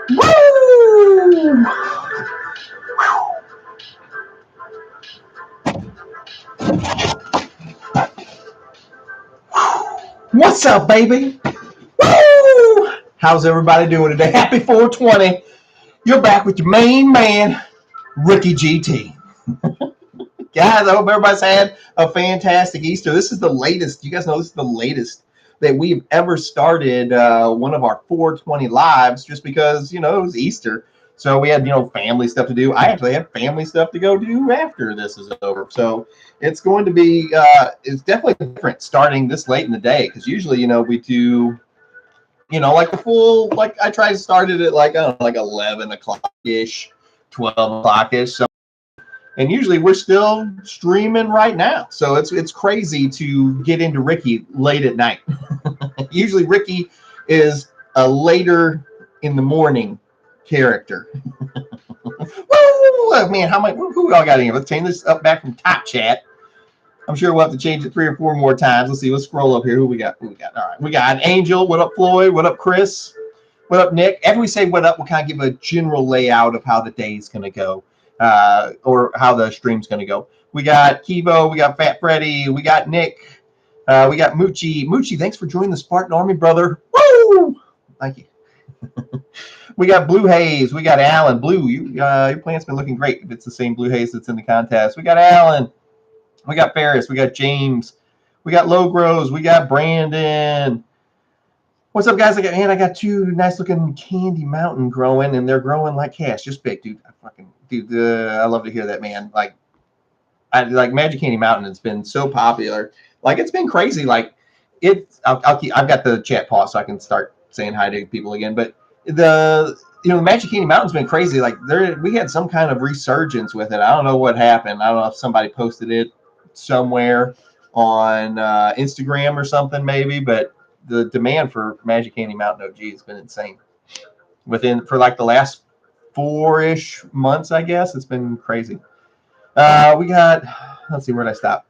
Woo! What's up, baby? Woo! How's everybody doing today? Happy 420. You're back with your main man, Ricky GT. Guys, I hope everybody's had a fantastic Easter. This is the latest. You guys know this is the latest that we've ever started one of our 420 lives, just because, it was Easter. So we had, family stuff to do. I actually have family stuff to go do after this is over. So it's going to be, it's definitely different starting this late in the day, because usually, we do, like the full, like I try to start it at like 11 o'clock-ish, 12 o'clock-ish. So, and usually we're still streaming right now. So it's crazy to get into Ricky late at night. Usually Ricky is a later in the morning character. Woo! Man, who we all got in here? Let's change this up back from top chat. I'm sure we'll have to change it 3 or 4 more times. Let's see. Let's scroll up here. Who we got? All right. We got Angel. What up, Floyd? What up, Chris? What up, Nick? After we say what up, we'll kind of give a general layout of how the day's going to go, or how the stream's going to go. We got Kivo. We got Fat Freddy. We got Nick. We got Moochie. Moochie, thanks for joining the Spartan Army, brother. Woo! Thank you. We got Blue Haze. We got Alan. Blue, your plant's been looking great. If it's the same Blue Haze that's in the contest. We got Alan. We got Ferris. We got James. We got Low Grows. We got Brandon. What's up, guys? I got two nice looking Candy Mountain growing, and they're growing like cash, just big, dude. I love to hear that, man. I like Magic Candy Mountain. It's been so popular. Like, it's been crazy. Like, I've got the chat paused so I can start saying hi to people again. But the Magic Candy Mountain's been crazy. Like, we had some kind of resurgence with it. I don't know what happened. I don't know if somebody posted it somewhere on Instagram or something maybe, but the demand for Magic Candy Mountain OG has been insane. For like the last 4-ish months, I guess it's been crazy. We got, let's see, where'd I stop?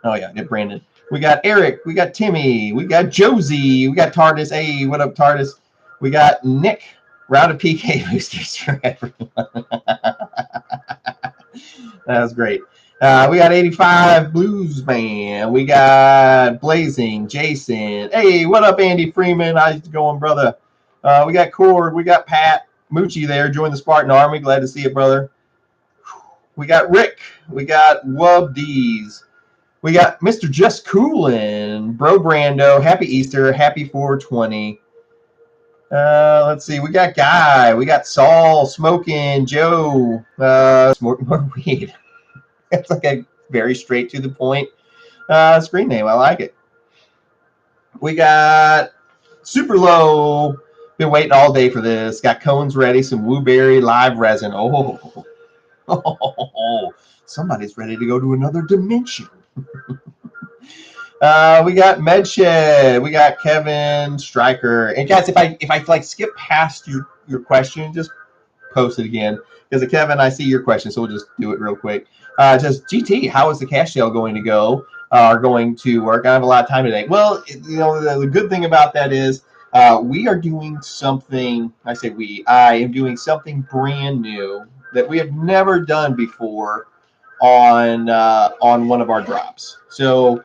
Oh yeah, get Brandon. We got Eric, we got Timmy, we got Josie, we got Tardis. Hey, what up, Tardis? We got Nick. Round of PK boosters for everyone. That was great. We got 85 Blues Man. We got Blazing, Jason. Hey, what up, Andy Freeman? How's it going, brother? We got Cord. We got Pat Moochie there. Join the Spartan Army. Glad to see you, brother. We got Rick. We got Wub D's. We got Mr. Just Coolin', Bro Brando. Happy Easter. Happy 420. Let's see. We got Guy. We got Saul, Smoking, Joe. More weed. It's like a very straight to the point screen name. I like it. We got Super Low. Been waiting all day for this. Got cones ready. Some Wooberry live resin. Oh, somebody's ready to go to another dimension. We got Medshed. We got Kevin Stryker. And guys, if I like skip past your question, just post it again. Because Kevin, I see your question, so we'll just do it real quick. Just GT, how is the cash sale going to go? Are going to work? I have a lot of time today. Well, the good thing about that is we are doing something. I say we. I am doing something brand new that we have never done before on one of our drops. So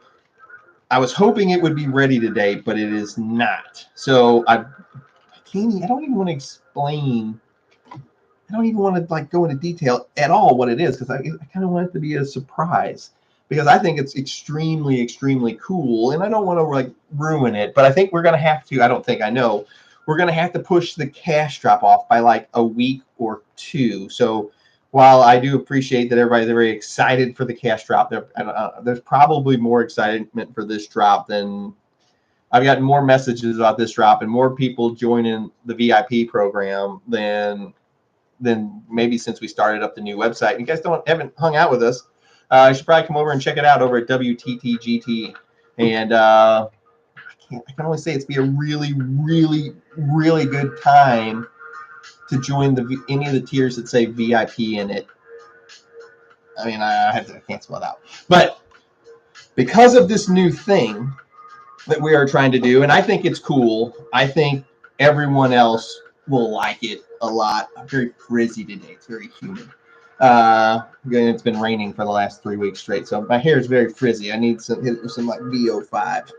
I was hoping it would be ready today, but it is not. So I don't even want to explain. I don't even want to like go into detail at all what it is because I kind of want it to be a surprise because I think it's extremely, extremely cool and I don't want to like ruin it. But I think we're gonna have to. I don't think I know. We're gonna have to push the cash drop off by like a week or two. So while I do appreciate that everybody's very excited for the cash drop, there's probably more excitement for this drop than I've gotten more messages about this drop and more people joining the VIP program than maybe since we started up the new website. You guys haven't hung out with us, you should probably come over and check it out over at WTTGT. And I can only say it's be a really, really, really good time to join any of the tiers that say VIP in it. I mean, I can't spell it out, but because of this new thing that we are trying to do, and I think it's cool. I think everyone else will like it a lot. I'm very frizzy today. It's very humid. It's been raining for the last 3 weeks straight, so my hair is very frizzy. I need some like VO5.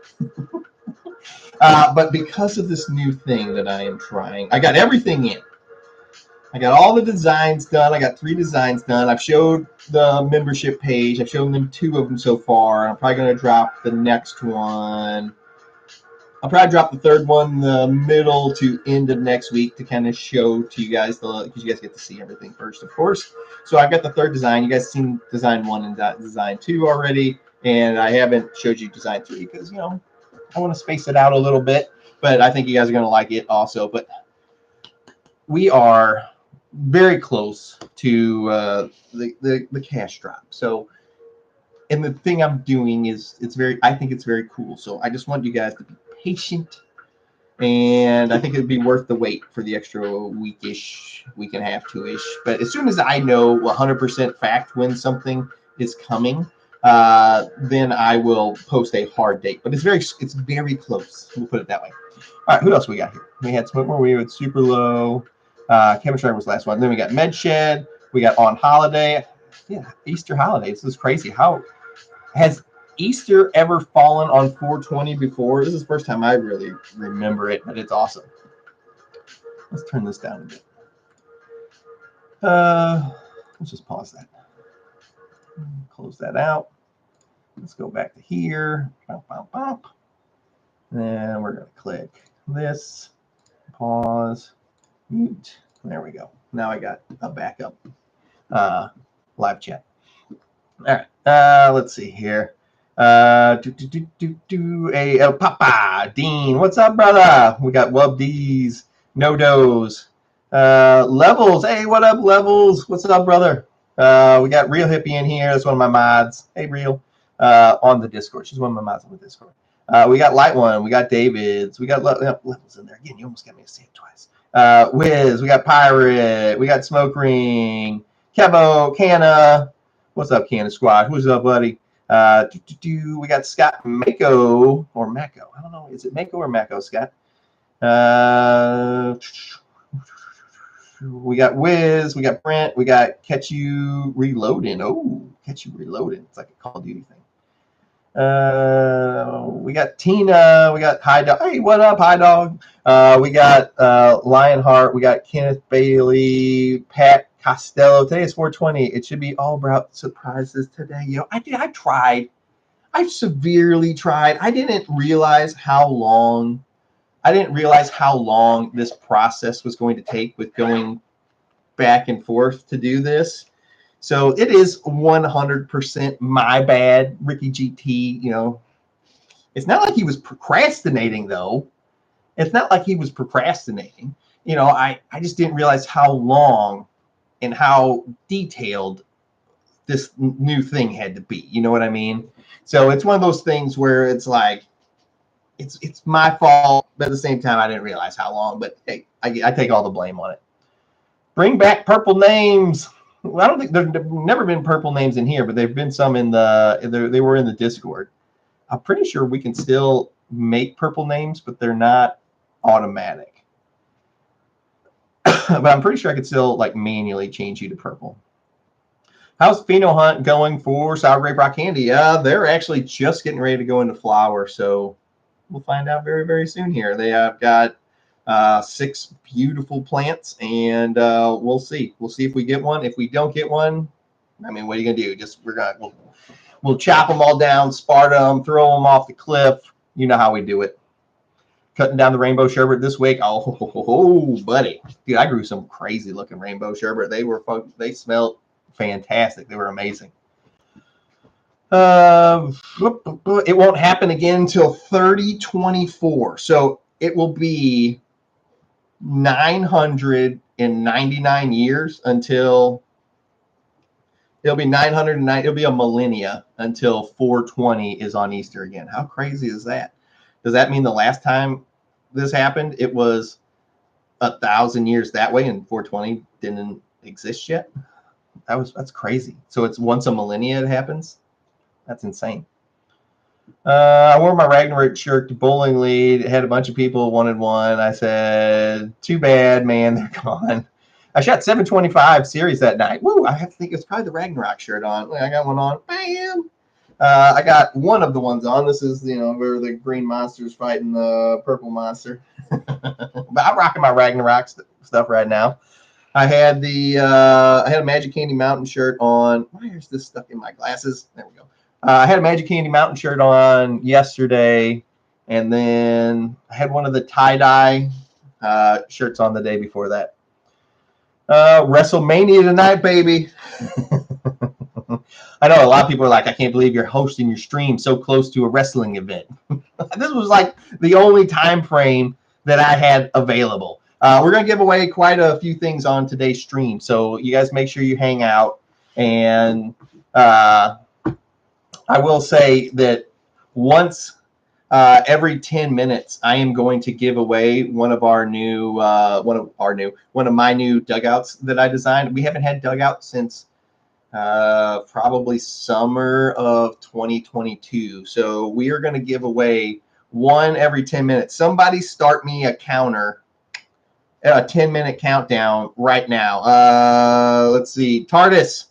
But because of this new thing that I am trying, I got everything in. I got all the designs done. I got 3 designs done. I've showed the membership page. I've shown them 2 of them so far. I'm probably going to drop the next one. I'll probably drop the 3rd one the middle to end of next week to kind of show to you guys because you guys get to see everything first, of course. So I've got the 3rd design. You guys seen design 1 and design 2 already, and I haven't showed you design 3 because I want to space it out a little bit. But I think you guys are going to like it also. But we are very close to the cash drop. So, and the thing I'm doing is I think it's very cool. So I just want you guys to be patient, and I think it'd be worth the wait for the extra week-ish, week and a half, 2-ish. But as soon as I know 100% fact when something is coming, then I will post a hard date. But it's very close. We'll put it that way. All right, who else we got here? We had Smoke More. We had Super Low. Kevin Schreiber was the last one. Then we got Medshed. We got On Holiday. Yeah, Easter holiday. This is crazy. How has Easter ever fallen on 420 before? This is the first time I really remember it, but it's awesome. Let's turn this down a bit. Let's just pause that. Close that out. Let's go back to here. Bump, bump, bump. And we're going to click this. Pause. Mute. There we go. Now I got a backup live chat. All right. Let's see here. Papa Dean, what's up, brother? We got Wub D's, No Dos, Levels. Hey, what up, Levels? What's up, brother? We got Real Hippie in here. That's one of my mods. Hey, Real, on the Discord. She's one of my mods on the Discord. We got Light One. We got David's. We got Levels in there again. You almost got me to say it twice. Wiz. We got Pirate. We got Smoke Ring. Kevo. Canna. What's up, Canna Squad? Who's up, buddy? We got Scott Mako or Mako. I don't know. Is it Mako or Mako, Scott? We got Wiz. We got Brent. We got Catch You Reloading. Oh, Catch You Reloading. It's like a Call of Duty thing. We got Tina. We got High Dog. Hey, what up, High Dog? We got Lionheart. We got Kenneth Bailey, Pat Costello. Today is 420. It should be all about surprises today. You know, I tried. I severely tried. I didn't realize how long this process was going to take with going back and forth to do this. So it is 100% my bad, Ricky GT. You know, it's not like he was procrastinating, though. It's not like he was procrastinating. You know, I just didn't realize how long and how detailed this new thing had to be. You know what I mean? So it's one of those things where it's like, it's my fault, but at the same time, I didn't realize how long. But hey, I take all the blame on it. Bring back purple names. Well, I don't think there've never been purple names in here, but there've been some in they were in the Discord. I'm pretty sure we can still make purple names, but they're not automatic. But I'm pretty sure I could still like manually change you to purple. How's Pheno Hunt going for Sour Grape Rock Candy? They're actually just getting ready to go into flower, so we'll find out very, very soon here. They have got 6 beautiful plants, and we'll see. We'll see if we get one. If we don't get one, I mean, what are you gonna do? Just we'll chop them all down, spart them, throw them off the cliff. You know how we do it. Cutting down the rainbow sherbet this week. Oh, buddy, dude, I grew some crazy looking rainbow sherbet. They smelled fantastic. They were amazing. It won't happen again until 3024. So it will be 999 years until it'll be 909. It'll be a millennia until 420 is on Easter again. How crazy is that? Does that mean the last time this happened, it was 1,000 years that way and 420 didn't exist yet? That's crazy. So it's once a millennia it happens. That's insane. I wore my Ragnarok shirt to Bowling Lead. It had a bunch of people wanted one. I said, too bad, man, they're gone. I shot 725 series that night. Woo! I have to think it's probably the Ragnarok shirt on. I got one on. Bam! I got one of the ones on. This is, where the green monster's fighting the purple monster. But I'm rocking my Ragnarok stuff right now. I had a Magic Candy Mountain shirt on. Why is this stuck in my glasses? There we go. I had a Magic Candy Mountain shirt on yesterday, and then I had one of the tie-dye shirts on the day before that. WrestleMania tonight, baby. I know a lot of people are like, I can't believe you're hosting your stream so close to a wrestling event. This was like the only time frame that I had available. We're going to give away quite a few things on today's stream, so you guys make sure you hang out. And I will say that once every 10 minutes, I am going to give away one of my new dugouts that I designed. We haven't had dugout since probably summer of 2022. So we are going to give away one every 10 minutes. Somebody start me a counter, a 10-minute countdown right now. Let's see. TARDIS,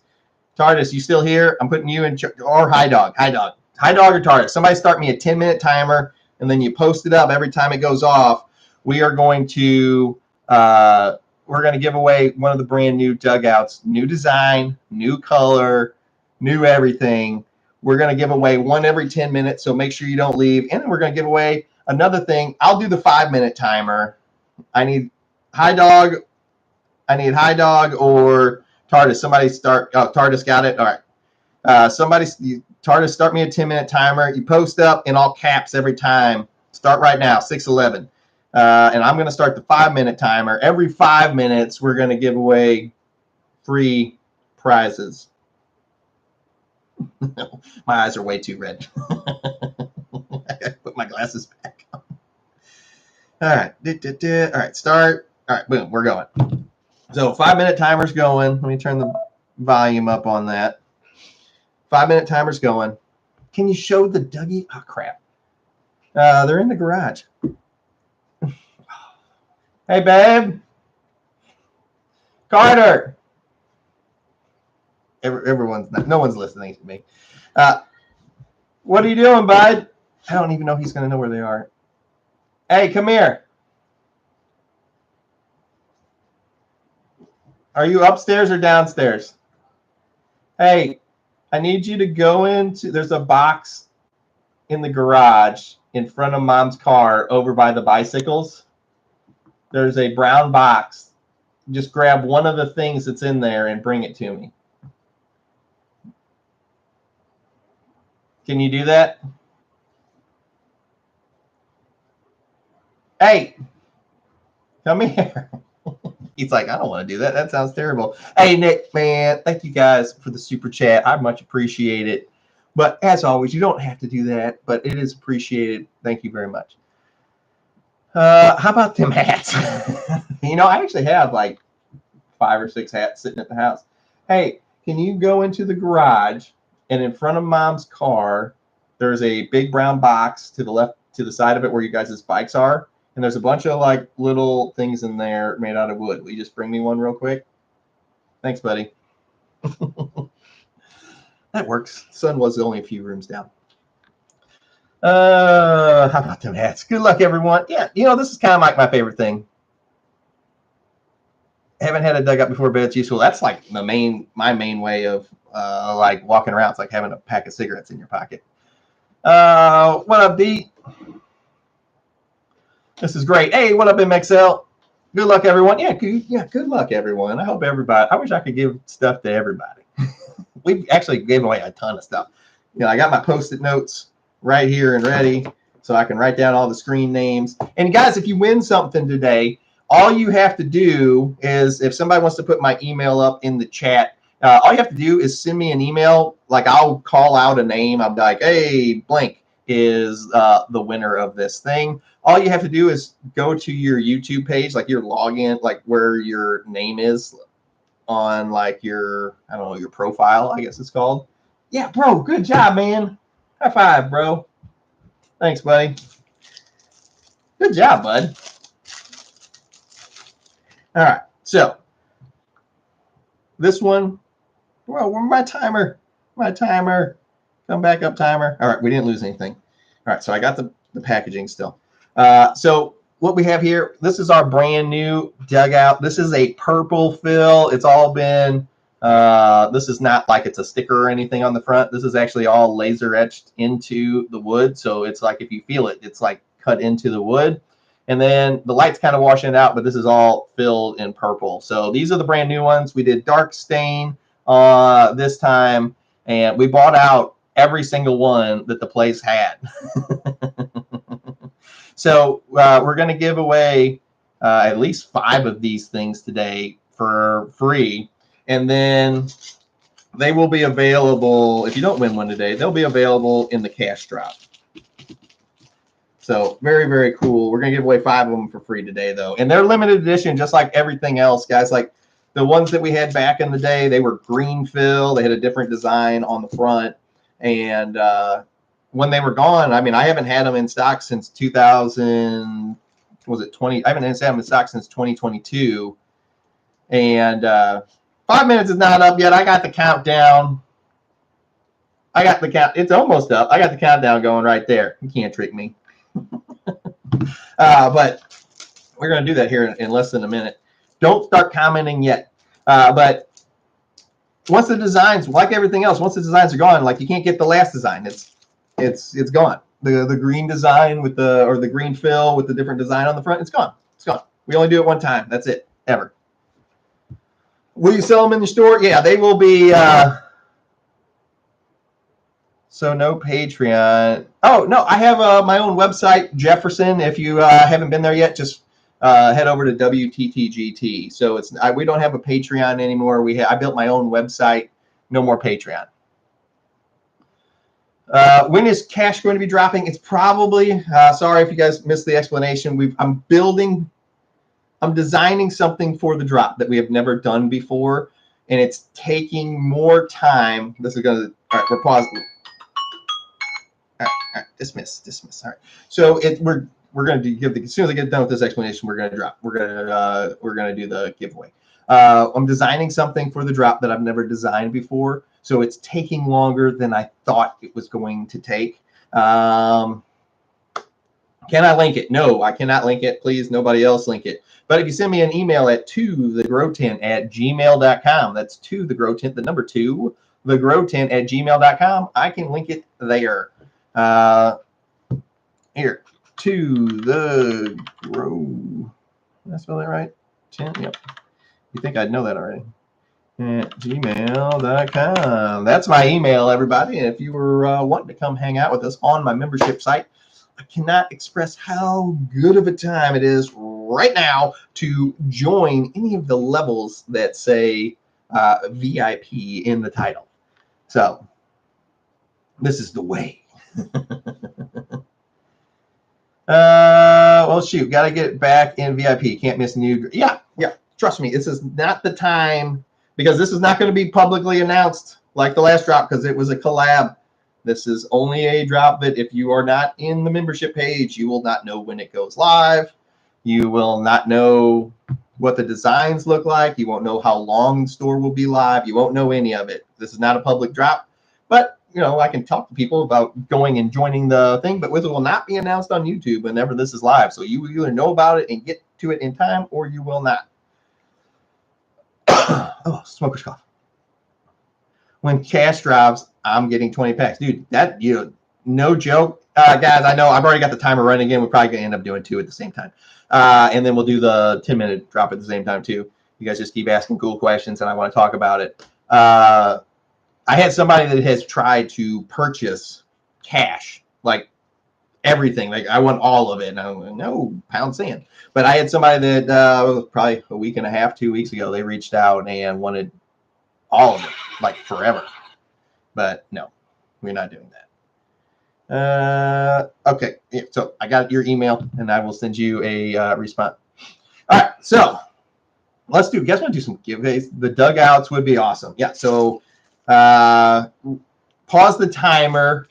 you still here? I'm putting you in or High Dog or TARDIS. Somebody start me a 10-minute timer, and then you post it up every time it goes off. We are going to give away one of the brand new dugouts, new design, new color, new everything. We're going to give away one every 10 minutes, so make sure you don't leave. And then we're going to give away Another thing, I'll do the 5-minute timer. I need High Dog. I need High Dog or TARDIS. Somebody start. Oh, TARDIS got it. All right. TARDIS, start me a 10-minute timer. You post up in all caps every time. Start right now, 6:11. And I'm going to start the 5-minute timer. Every 5 minutes, we're going to give away free prizes. My eyes are way too red. I got to put my glasses back on. All right. All right, start. All right, boom, we're going. So 5-minute timer's going. Let me turn the volume up on that. 5-minute timer's going. Can you show the Dougie? Oh, crap. They're in the garage. Hey, babe. Carter. No one's listening to me. What are you doing, bud? I don't even know if he's going to know where they are. Hey, come here. Are you upstairs or downstairs? Hey, I need you to go into, there's a box in the garage in front of Mom's car over by the bicycles. There's a brown box. Just grab one of the things that's in there and bring it to me. Can you do that? Hey, come here. He's like, I don't want to do that. That sounds terrible. Hey, Nick, man, thank you guys for the super chat. I much appreciate it. But as always, you don't have to do that, but it is appreciated. Thank you very much. How about them hats? You know, I actually have like 5 or 6 hats sitting at the house. Hey, can you go into the garage and in front of Mom's car, there's a big brown box to the left, to the side of it where you guys' bikes are. And there's a bunch of like little things in there made out of wood. Will you just bring me one real quick? Thanks, buddy. That works. Sun was only a few rooms down. How about them hats? Good luck, everyone. Yeah, you know, this is kind of like my favorite thing. Haven't had a dugout before, but it's useful. That's like my main way of like walking around. It's like having a pack of cigarettes in your pocket. What up, D? This is great. Hey, what up, MXL? Good luck, everyone. Yeah, good luck, everyone. I hope everybody. I wish I could give stuff to everybody. We actually gave away a ton of stuff. You know, I got my Post-it notes right here and ready, so I can write down all the screen names. And guys, if you win something today, all you have to do is, if somebody wants to put my email up in the chat, all you have to do is send me an email. Like, I'll call out a name. I'm like, hey, blank is the winner of this thing. All you have to do is go to your YouTube page, like your login, like where your name is on like your, I don't know, your profile, I guess it's called. Yeah, bro, good job, man. High five, bro. Thanks, buddy. Good job, bud. All right, so this one, well, where's my timer? My timer. Come back up, timer. All right, we didn't lose anything. All right, so I got the packaging still. So what we have here, this is our brand new dugout. This is a purple fill. It's all been, this is not like it's a sticker or anything on the front. This is actually all laser etched into the wood. So it's like, if you feel it, it's like cut into the wood. And then the light's kind of washing it out, but this is all filled in purple. So these are the brand new ones. We did dark stain this time, and we bought out every single one that the place had. So we're going to give away at least 5 of these things today for free. And then they will be available, if you don't win one today, they'll be available in the cash drop. So very, very cool. We're going to give away 5 of them for free today, though. And they're limited edition, just like everything else, guys. Like the ones that we had back in the day, they were green fill. They had a different design on the front. And when they were gone, I mean, I haven't had them in stock since 2000. Was it 20? I haven't had them in stock since 2022. And 5 minutes is not up yet. I got the countdown. I got the count. It's almost up. I got the countdown going right there. You can't trick me. But we're going to do that here in less than a minute. Don't start commenting yet. But once the designs, like everything else, once the designs are gone, like you can't get the last design. It's gone. the green design with the green fill with the different design on the front. It's gone. It's gone. We only do it one time. That's it. Ever. Will you sell them in the store? Yeah, they will be. So no Patreon. Oh no, I have my own website, Jefferson. If you haven't been there yet, just head over to WTTGT. So we don't have a Patreon anymore. I built my own website. No more Patreon. When is cash going to be dropping? It's probably. Sorry if you guys missed the explanation. I'm designing something for the drop that we have never done before, and it's taking more time. This is going to. All right, we're pausing. All right, dismiss. All right. So we're going to give as soon as I get done with this explanation, we're going to drop. We're going to do the giveaway. I'm designing something for the drop that I've never designed before, so it's taking longer than I thought it was going to take. Can I link it? No, I cannot link it. Please, nobody else link it. But if you send me an email at tothegrowtent@gmail.com, that's tothegrowtent, the number 2, thegrowtent@gmail.com, I can link it there. Here, to the grow. Did I spell that right? Yep. You think I'd know that already? At gmail.com. That's my email, everybody. And if you were wanting to come hang out with us on my membership site, I cannot express how good of a time it is right now to join any of the levels that say VIP in the title. So this is the way. Well, shoot, got to get back in VIP. Can't miss new. Yeah. Trust me, this is not the time, because this is not going to be publicly announced like the last drop, because it was a collab. This is only a drop that if you are not in the membership page, you will not know when it goes live. You will not know what the designs look like. You won't know how long the store will be live. You won't know any of it. This is not a public drop, but I can talk to people about going and joining the thing, but it will not be announced on YouTube whenever this is live. So you will either know about it and get to it in time, or you will not. Oh, smoker's cough. When cash drops, I'm getting 20 packs. Dude, that, no joke. Guys, I know I've already got the timer running again. We're probably going to end up doing 2 at the same time. And then we'll do the 10-minute drop at the same time, too. You guys just keep asking cool questions, and I want to talk about it. I had somebody that has tried to purchase cash, like everything. Like, I want all of it. And I'm like, no, pound sand. But I had somebody that probably a week and a half, 2 weeks ago, they reached out and wanted all of it, like forever. But no, we're not doing that. Okay, yeah, so I got your email, and I will send you a response. All right, so let's do. Guess want to do some giveaways. The dugouts would be awesome. Yeah, so pause the timer,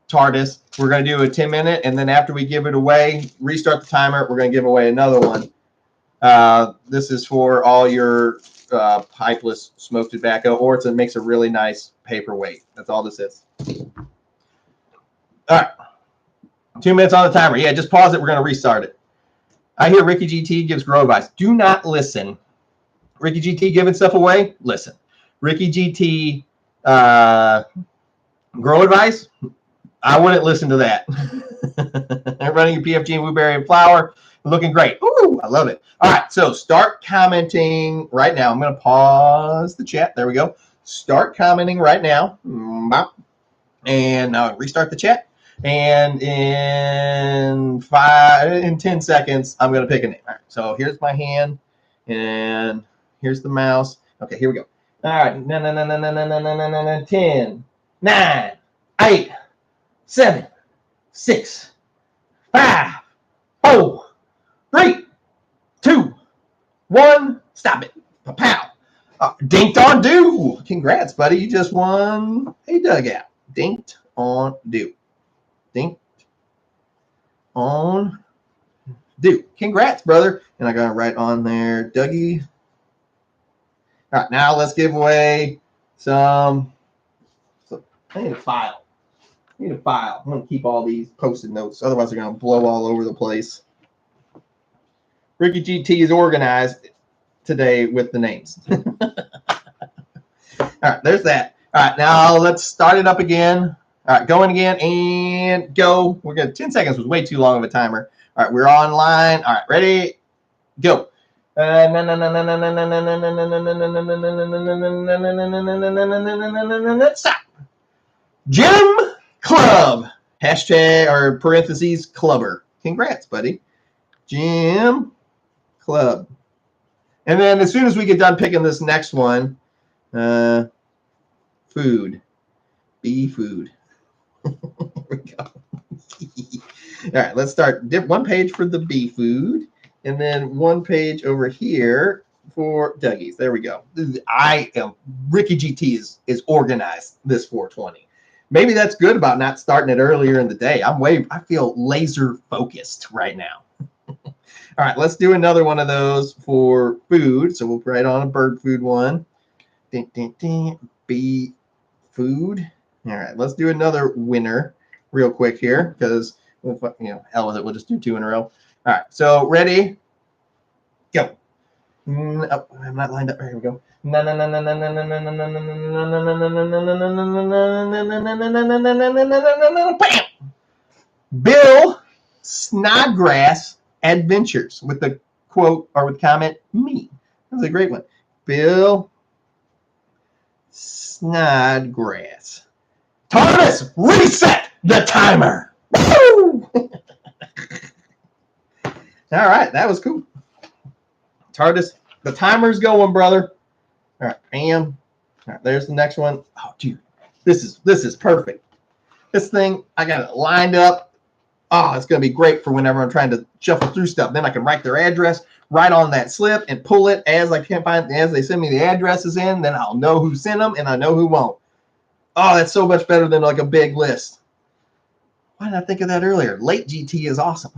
TARDIS. We're going to do a 10-minute, and then after we give it away, restart the timer. We're going to give away another one. This is for all your pipeless smoked tobacco, or it makes a really nice paperweight. That's all this is. All right. 2 minutes on the timer. Yeah, just pause it. We're going to restart it. I hear Ricky GT gives grow advice. Do not listen. Ricky GT giving stuff away? Listen. Ricky GT grow advice? I wouldn't listen to that. They're running your PFG and Blueberry and Flower. Looking great. Ooh, I love it. All right, so start commenting right now. I'm going to pause the chat. There we go. Start commenting right now. And restart the chat. And in 10 seconds, I'm going to pick a name. All right, so here's my hand, and here's the mouse. Okay, here we go. All right, 10, 9, 8, 7, 6, 5, 4, 3, 2, 1. Stop it. Pow. Dinked on do. Congrats, buddy. You just won a dugout. Dinked on do. Dinked on do. Congrats, brother. And I got it right on there, Dougie. All right, now let's give away some. So I need a file. I'm going to keep all these Post-it notes. Otherwise, they're going to blow all over the place. Ricky GT is organized today with the names. All right, there's that. All right, now let's start it up again. All right, going again and go. We're good. 10 seconds was way too long of a timer. All right, we're online. All right, ready, go. Stop. Gym Club. Hashtag or parentheses clubber. Congrats, buddy. Gym Club. And then as soon as we get done picking this next one, food. Bee food. There we go. All right, let's start. One page for the bee food, and then one page over here for Dougie's. There we go. Ricky GT is organized this 420. Maybe that's good about not starting it earlier in the day. I feel laser focused right now. All right, let's do another one of those for food. So we'll write on a bird food one. Bee food. All right, let's do another winner real quick here because hell with it. We'll just do 2 in a row. All right, so ready, go. Oh, I'm not lined up. Here we go. Bam! Bill Snodgrass Adventures with the quote or with comment me. That was a great one. Bill Snodgrass. Thomas, reset the timer. Woo! All right, that was cool. TARDIS, the timer's going, brother. All right, bam. All right, there's the next one. Oh, dude, this is perfect. This thing, I got it lined up. Oh, it's going to be great for whenever I'm trying to shuffle through stuff. Then I can write their address right on that slip and pull it as they send me the addresses in. Then I'll know who sent them and I know who won't. Oh, that's so much better than like a big list. Why didn't I think of that earlier? Late GT is awesome.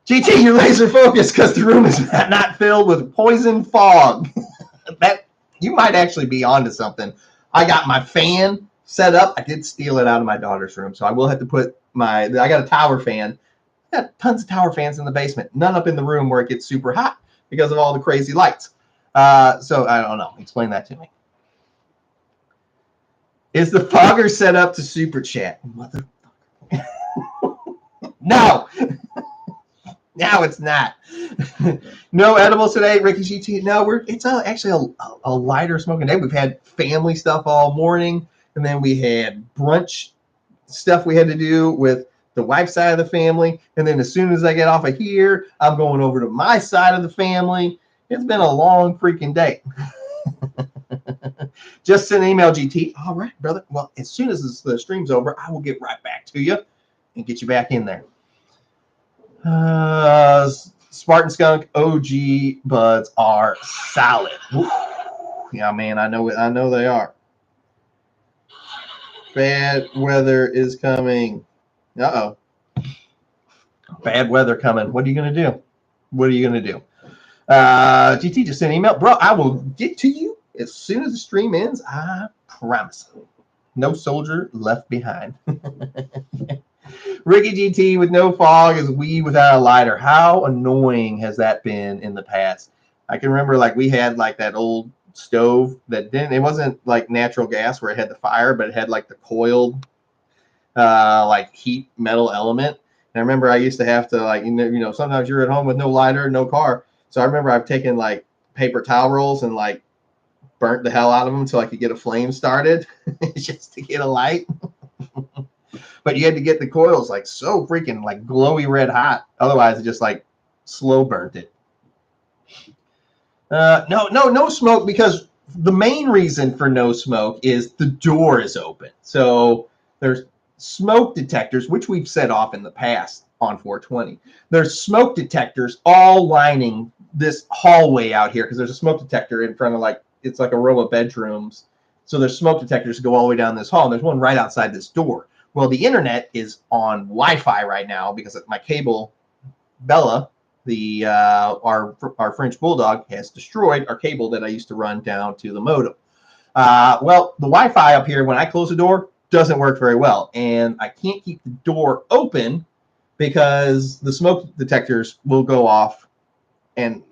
GT, you're laser focused because the room is not filled with poison fog. That you might actually be onto something. I got my fan set up. I did steal it out of my daughter's room, so I will have to put I got a tower fan. I got tons of tower fans in the basement. None up in the room where it gets super hot because of all the crazy lights. So I don't know. Explain that to me. Is the fogger set up to super chat? Motherfucker. No. Now it's not. No edibles today, Ricky GT. No, it's actually a lighter smoking day. We've had family stuff all morning, and then we had brunch stuff we had to do with the wife's side of the family. And then as soon as I get off of here, I'm going over to my side of the family. It's been a long freaking day. Just send an email, GT. All right, brother. Well, as soon as the stream's over, I will get right back to you and get you back in there. Spartan Skunk OG buds are solid. Oof. Yeah, man, I know they are. Bad weather is coming. Uh-oh. Bad weather coming. What are you going to do? What are you going to do? GT just sent an email. Bro, I will get to you as soon as the stream ends. I promise. No soldier left behind. Ricky GT with no fog is weed without a lighter. How annoying has that been in the past? I can remember like we had like that old stove that it wasn't like natural gas where it had the fire, but it had like the coiled like heat metal element. And I remember I used to have to like, sometimes you're at home with no lighter, no car. So I remember I've taken like paper towel rolls and like burnt the hell out of them so I could get a flame started just to get a light. But you had to get the coils like so freaking like glowy red hot. Otherwise, it just like slow burnt it. No smoke, because the main reason for no smoke is the door is open. So there's smoke detectors, which we've set off in the past on 420. There's smoke detectors all lining this hallway out here because there's a smoke detector in front of it's like a row of bedrooms. So there's smoke detectors that go all the way down this hall, and there's one right outside this door. Well, the internet is on Wi-Fi right now because my cable, Bella, our French bulldog, has destroyed our cable that I used to run down to the modem. Well, the Wi-Fi up here, when I close the door, doesn't work very well, and I can't keep the door open because the smoke detectors will go off. And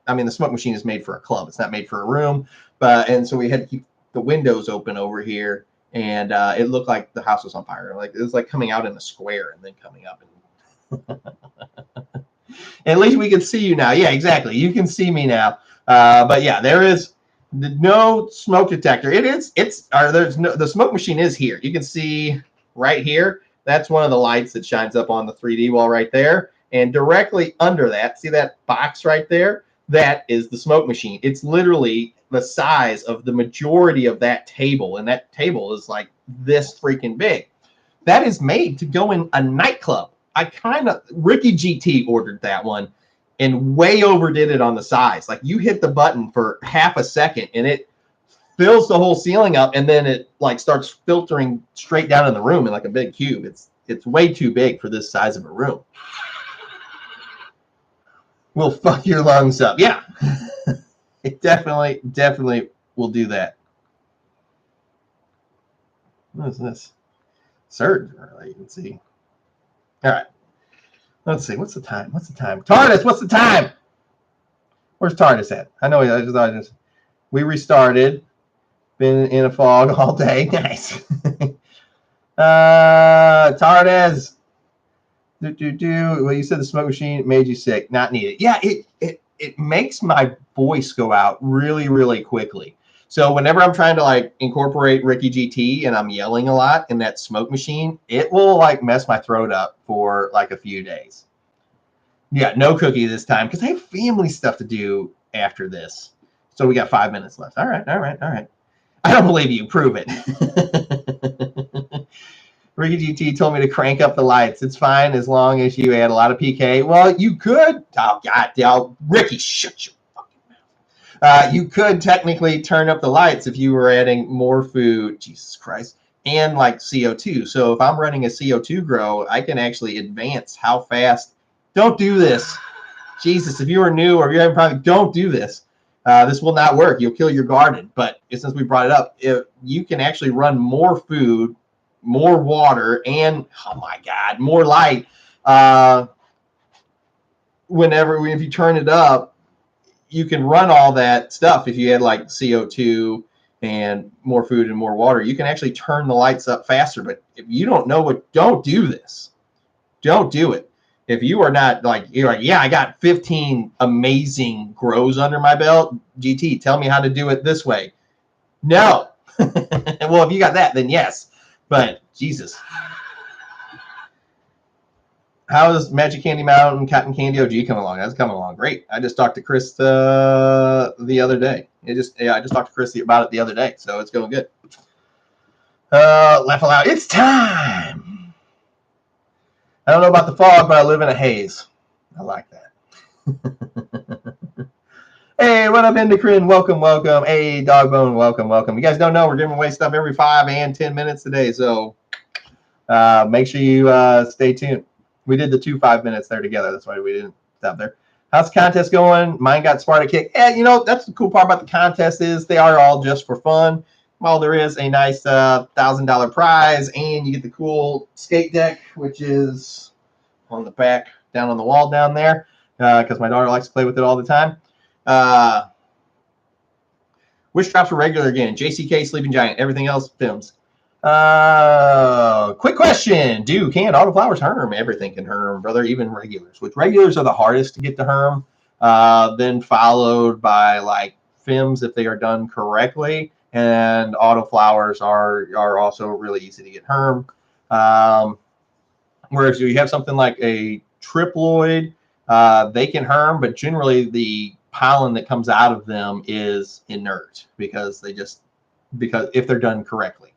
I mean, the smoke machine is made for a club; it's not made for a room. And so we had to keep the windows open over here, and it looked like the house was on fire. Like it was like coming out in a square and then coming up. And at least we can see you now. Yeah, exactly. You can see me now. But yeah, there is no smoke detector. The smoke machine is here. You can see right here. That's one of the lights that shines up on the 3D wall right there. And directly under that, see that box right there? That is the smoke machine. It's literally the size of the majority of that table. And that table is like this freaking big. That is made to go in a nightclub. Ricky GT ordered that one and way overdid it on the size. Like you hit the button for half a second and it fills the whole ceiling up, and then it like starts filtering straight down in the room in like a big cube. It's way too big for this size of a room. Will fuck your lungs up. Yeah. It definitely will do that. What is this? Surge latency. All right. Let's see. What's the time? TARDIS, what's the time? Where's TARDIS at? I know we restarted. Been in a fog all day. Nice. TARDIS. Well, you said the smoke machine made you sick. Not needed. Yeah, it makes my voice go out really, really quickly. So whenever I'm trying to like incorporate Ricky GT and I'm yelling a lot in that smoke machine, it will like mess my throat up for like a few days. Yeah, no cookie this time because I have family stuff to do after this. So we got 5 minutes left. All right. I don't believe you. Prove it. Ricky GT told me to crank up the lights. It's fine as long as you add a lot of PK. Well, you could. Oh, God. Ricky, shut your fucking mouth. You could technically turn up the lights if you were adding more food. Jesus Christ. And like CO2. So if I'm running a CO2 grow, I can actually advance how fast. Don't do this. Jesus, if you are new or you're having problems, don't do this. This will not work. You'll kill your garden. But since we brought it up, you can actually run more food, more water, and oh my God, more light. If you turn it up, you can run all that stuff. If you had like CO2 and more food and more water, you can actually turn the lights up faster. But if you don't know don't do this. Don't do it. If you are not you're like, yeah, I got 15 amazing grows under my belt. GT, tell me how to do it this way. No. Well, if you got that, then yes. But Jesus. How is Magic Candy Mountain Cotton Candy OG coming along? That's coming along great. I just talked to Chris the other day. I just talked to Chris about it the other day, so it's going good. Laugh aloud. It's time. I don't know about the fog, but I live in a haze. I like that. Hey, what up, Endocrine? Welcome. Hey, Dogbone, welcome. You guys don't know we're giving away stuff every 5 and 10 minutes today, so make sure you stay tuned. We did the 2 5 minutes there together. That's why we didn't stop there. How's the contest going? Mine got Sparta kick. Yeah, that's the cool part about the contest is they are all just for fun. Well, there is a nice $1,000 prize, and you get the cool skate deck, which is on the back, down on the wall down there, because my daughter likes to play with it all the time. Which drops are regular again? JCK, Sleeping Giant, everything else films. Quick question. Can autoflowers herm? Everything can herm, brother, even regulars. Which regulars are the hardest to get to herm, then followed by like films if they are done correctly. And autoflowers are also really easy to get herm. Whereas you have something like a triploid, they can herm, but generally the pollen that comes out of them is inert because if they're done correctly.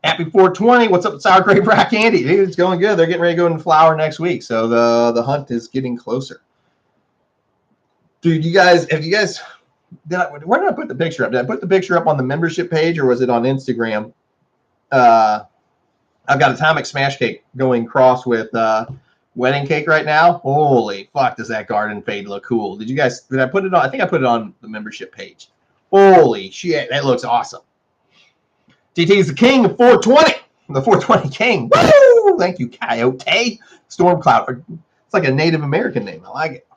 Happy 420. What's up with sour grape rock candy? Dude, it's going good. They're getting ready to go in flower next week, so the hunt is getting closer. Dude, where did I put the picture up? Did I put the picture up on the membership page or was it on Instagram? I've got Atomic Smash Cake going cross with Wedding Cake right now. Holy fuck, does that garden fade look cool? Did I put it on? I think I put it on the membership page. Holy shit, that looks awesome. DT is the king of 420. The 420 king. Woo! Thank you, Coyote. Stormcloud. It's like a Native American name. I like it.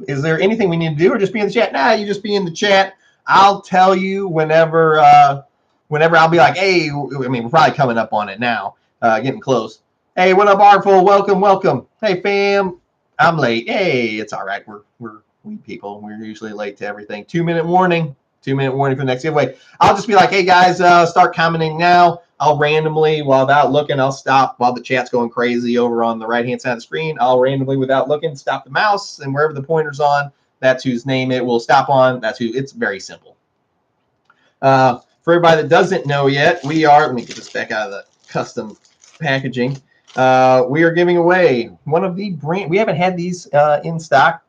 Is there anything we need to do, or just be in the chat? Nah, you just be in the chat. I'll tell you whenever I'll be like, hey, I mean, we're probably coming up on it now, getting close. Hey, what up, Artful? Welcome, welcome. Hey, fam. I'm late. Hey, it's all right. We people. We're usually late to everything. 2-minute warning. 2-minute warning for the next giveaway. I'll just be like, hey, guys, start commenting now. I'll randomly, without looking, I'll stop while the chat's going crazy over on the right-hand side of the screen. I'll randomly, without looking, stop the mouse, and wherever the pointer's on, that's whose name it will stop on. That's who. It's very simple. For everybody that doesn't know yet, we are, let me get this back out of the custom packaging. We are giving away one of the brand, we haven't had these in stock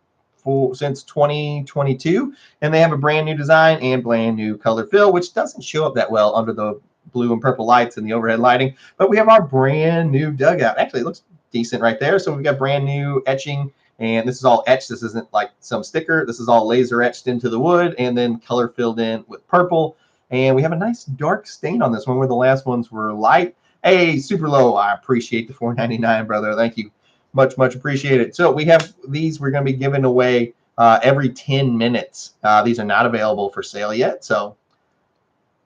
since 2022, and they have a brand new design and brand new color fill, which doesn't show up that well under the blue and purple lights and the overhead lighting, but we have our brand new dugout. Actually, it looks decent right there. So we've got brand new etching, and this is all etched. This isn't like some sticker. This is all laser etched into the wood and then color filled in with purple. And we have a nice dark stain on this one where the last ones were light. Hey, super low. I appreciate the $4.99, brother. Thank you. Much, much appreciated. So we have these we're going to be giving away every 10 minutes. These are not available for sale yet. So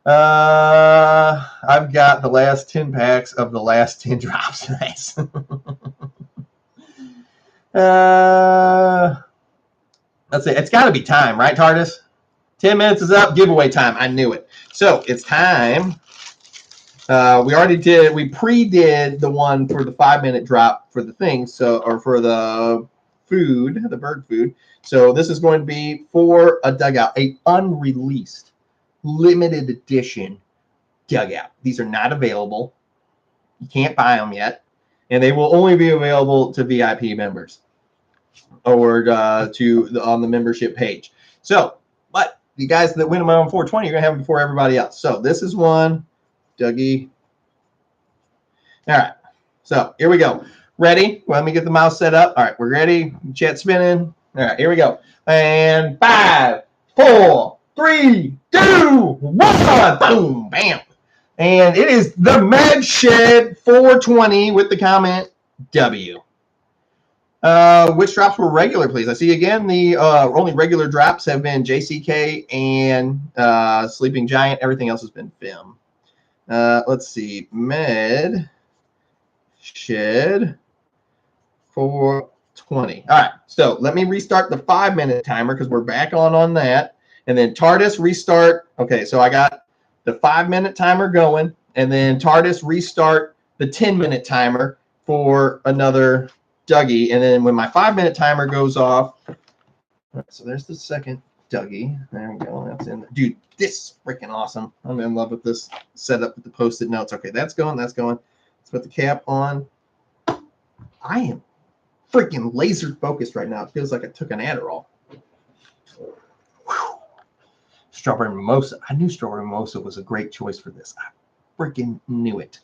I've got the last 10 packs of the last 10 drops. Nice. Let's see. It's got to be time, right, TARDIS? 10 minutes is up. Giveaway time. I knew it. So it's time. We pre-did the one for the 5-minute drop for the thing, or for the food, the bird food. So this is going to be for a dugout, a unreleased, limited edition dugout. These are not available. You can't buy them yet, and they will only be available to VIP members or on the membership page. So, but you guys that win them on 420, you're gonna have them before everybody else. So this is one. Dougie. All right. So here we go. Ready? Well, let me get the mouse set up. All right, we're ready. Chat spinning. All right, here we go. And 5, 4, 3, 2, 1. Boom, bam. And it is the Med Shed 420 with the comment W. Which drops were regular, please? I see again the only regular drops have been JCK and Sleeping Giant. Everything else has been FIM. Let's see, Med Shed 420. All right, so let me restart the 5-minute timer because we're back on that. And then TARDIS restart. Okay, so I got the 5-minute timer going, and then TARDIS restart the 10-minute timer for another Dougie. And then when my 5-minute timer goes off, so there's the second Dougie. There we go. That's in there. Dude, this is freaking awesome. I'm in love with this setup with the Post-it notes. Okay, that's going. That's going. Let's put the cap on. I am freaking laser focused right now. It feels like I took an Adderall. Whew. Strawberry mimosa. I knew strawberry mimosa was a great choice for this. I freaking knew it.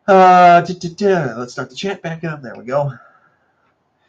Let's start the chat back up. There we go.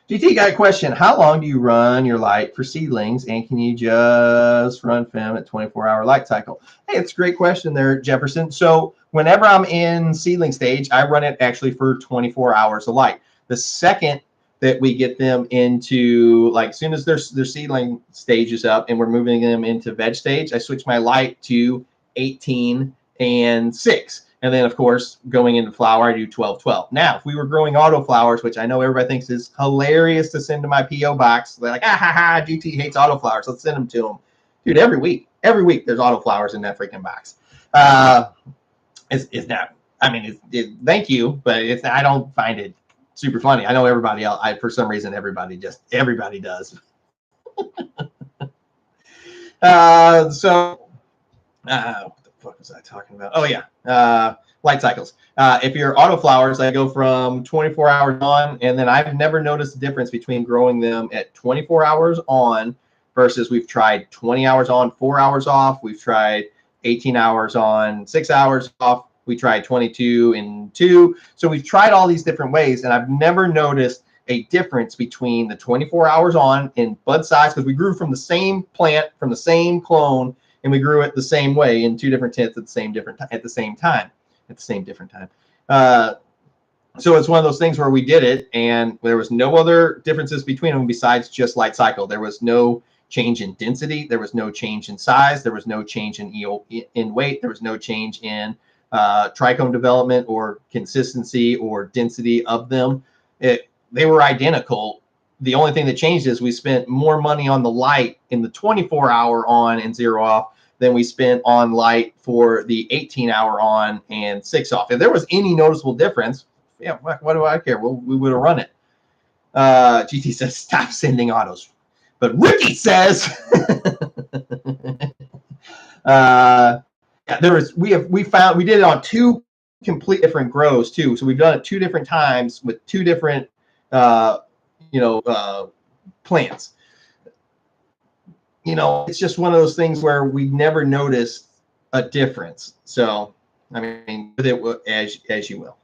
GT got a question. How long do you run your light for seedlings, and can you just run FIM at 24-hour light cycle? Hey, it's a great question there, Jefferson. So whenever I'm in seedling stage, I run it actually for 24 hours of light. The second that we get them into, like, as soon as their seedling stage is up and we're moving them into veg stage, I switch my light to 18 and 6. And then, of course, going into flower, I do 12-12. Now, if we were growing autoflowers, which I know everybody thinks is hilarious to send to my P.O. box, they're like, GT hates autoflowers. Let's send them to him. Dude, every week there's autoflowers in that freaking box. It's not, I mean, thank you, but I don't find it super funny. I know everybody else, for some reason, everybody does. What was I talking about? Oh, yeah. Light cycles. If you're autoflowers, I go from 24 hours on, and then I've never noticed the difference between growing them at 24 hours on versus we've tried 20 hours on, 4 hours off. We've tried 18 hours on, 6 hours off. We tried 22 and 2. So we've tried all these different ways, and I've never noticed a difference between the 24 hours on in bud size, because we grew from the same plant, from the same clone, and we grew it the same way in 2 different tints at the same time. So it's one of those things where we did it, and there was no other differences between them besides just light cycle. There was no change in density. There was no change in size. There was no change in weight. There was no change in trichome development or consistency or density of them. They were identical. The only thing that changed is we spent more money on the light in the 24-hour on and 0 off than we spent on light for the 18-hour on and 6 off. If there was any noticeable difference, yeah, what do I care? We would have run it. GT says, stop sending autos. But Ricky says, yeah, we did it on 2 complete different grows too. So we've done it 2 different times with 2 different, plants. It's just one of those things where we never noticed a difference. So, I mean, with it as you will.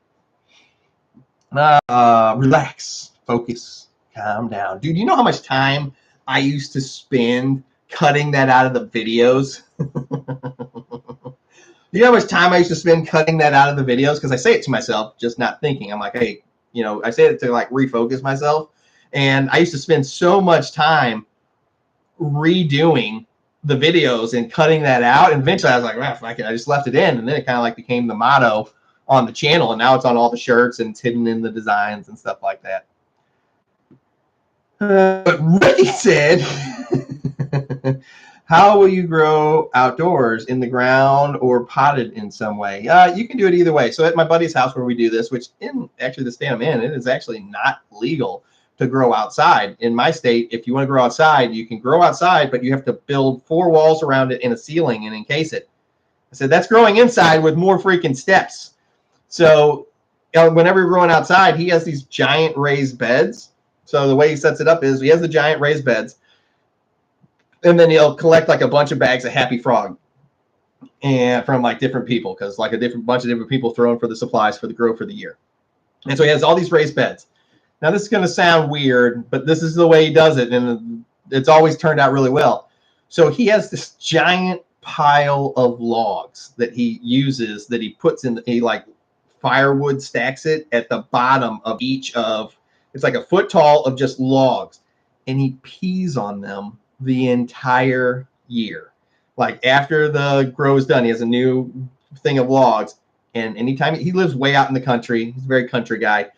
Relax, focus, calm down. Dude, you know how much time I used to spend cutting that out of the videos? You know how much time I used to spend cutting that out of the videos? Because I say it to myself, just not thinking. I'm like, hey, I say it to like refocus myself. And I used to spend so much time redoing the videos and cutting that out. And eventually I was like, well, I just left it in. And then it kind of like became the motto on the channel. And now it's on all the shirts and it's hidden in the designs and stuff like that. But Ricky said, how will you grow outdoors, in the ground or potted in some way? You can do it either way. So at my buddy's house where we do this, which in actually the state I'm in, it is actually not legal to grow outside. In my state, if you want to grow outside, you can grow outside, but you have to build 4 walls around it in a ceiling and encase it. I said, that's growing inside with more freaking steps. So whenever you're growing outside, he has these giant raised beds. So the way he sets it up is he has the giant raised beds, and then he'll collect like a bunch of bags of Happy Frog and from like different people, because like a bunch of different people throwing for the supplies for the grow for the year. And so he has all these raised beds. Now this is going to sound weird, but this is the way he does it, and it's always turned out really well. So he has this giant pile of logs that he uses, that he puts in, he like firewood stacks it at the bottom of each of, it's like a foot tall of just logs, and he pees on them the entire year. Like after the grow is done, he has a new thing of logs, and anytime he lives way out in the country, he's a very country guy.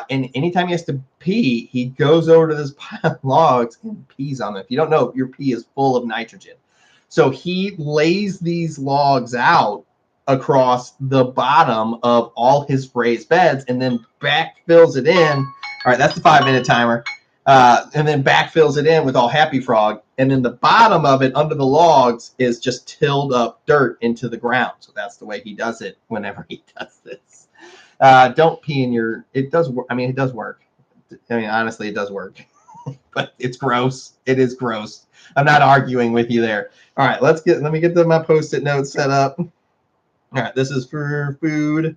And anytime he has to pee, he goes over to this pile of logs and pees on them. If you don't know, your pee is full of nitrogen. So he lays these logs out across the bottom of all his raised beds and then backfills it in. All right, that's the 5-minute timer. And then backfills it in with all Happy Frog. And then the bottom of it under the logs is just tilled up dirt into the ground. So that's the way he does it whenever he does this. Don't pee in your, it does work. I mean, it does work. I mean, honestly, it does work, but it's gross. It is gross. I'm not arguing with you there. All right, let me get my Post-it notes set up. All right, this is for food.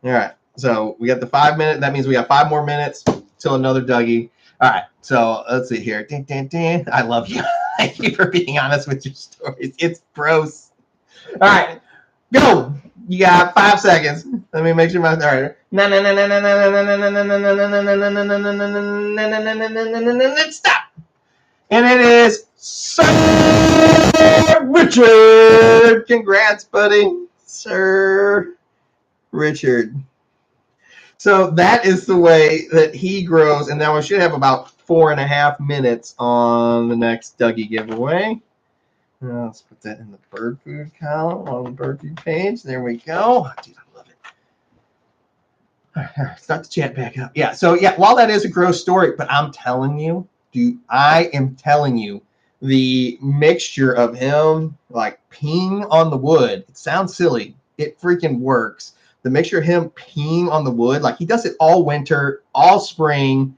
All right, so we got the 5-minute. That means we got 5 more minutes till another Dougie. All right, so let's see here. Ding, ding, ding. I love you. Thank you for being honest with your stories. It's gross. All right, go. You got 5 seconds. Let me make sure my, all right. Stop. And it is Sir Richard. Congrats, buddy. Sir Richard. So that is the way that he grows. And now I should have about 4.5 minutes on the next Dougie giveaway. Now let's put that in the bird food column on the bird food page. There we go. Dude, I love it. All right, start the chat back up. Yeah, so yeah, while that is a gross story, but I'm telling you, dude, I am telling you, the mixture of him like peeing on the wood, it sounds silly, it freaking works. The mixture of him peeing on the wood, like he does it all winter, all spring,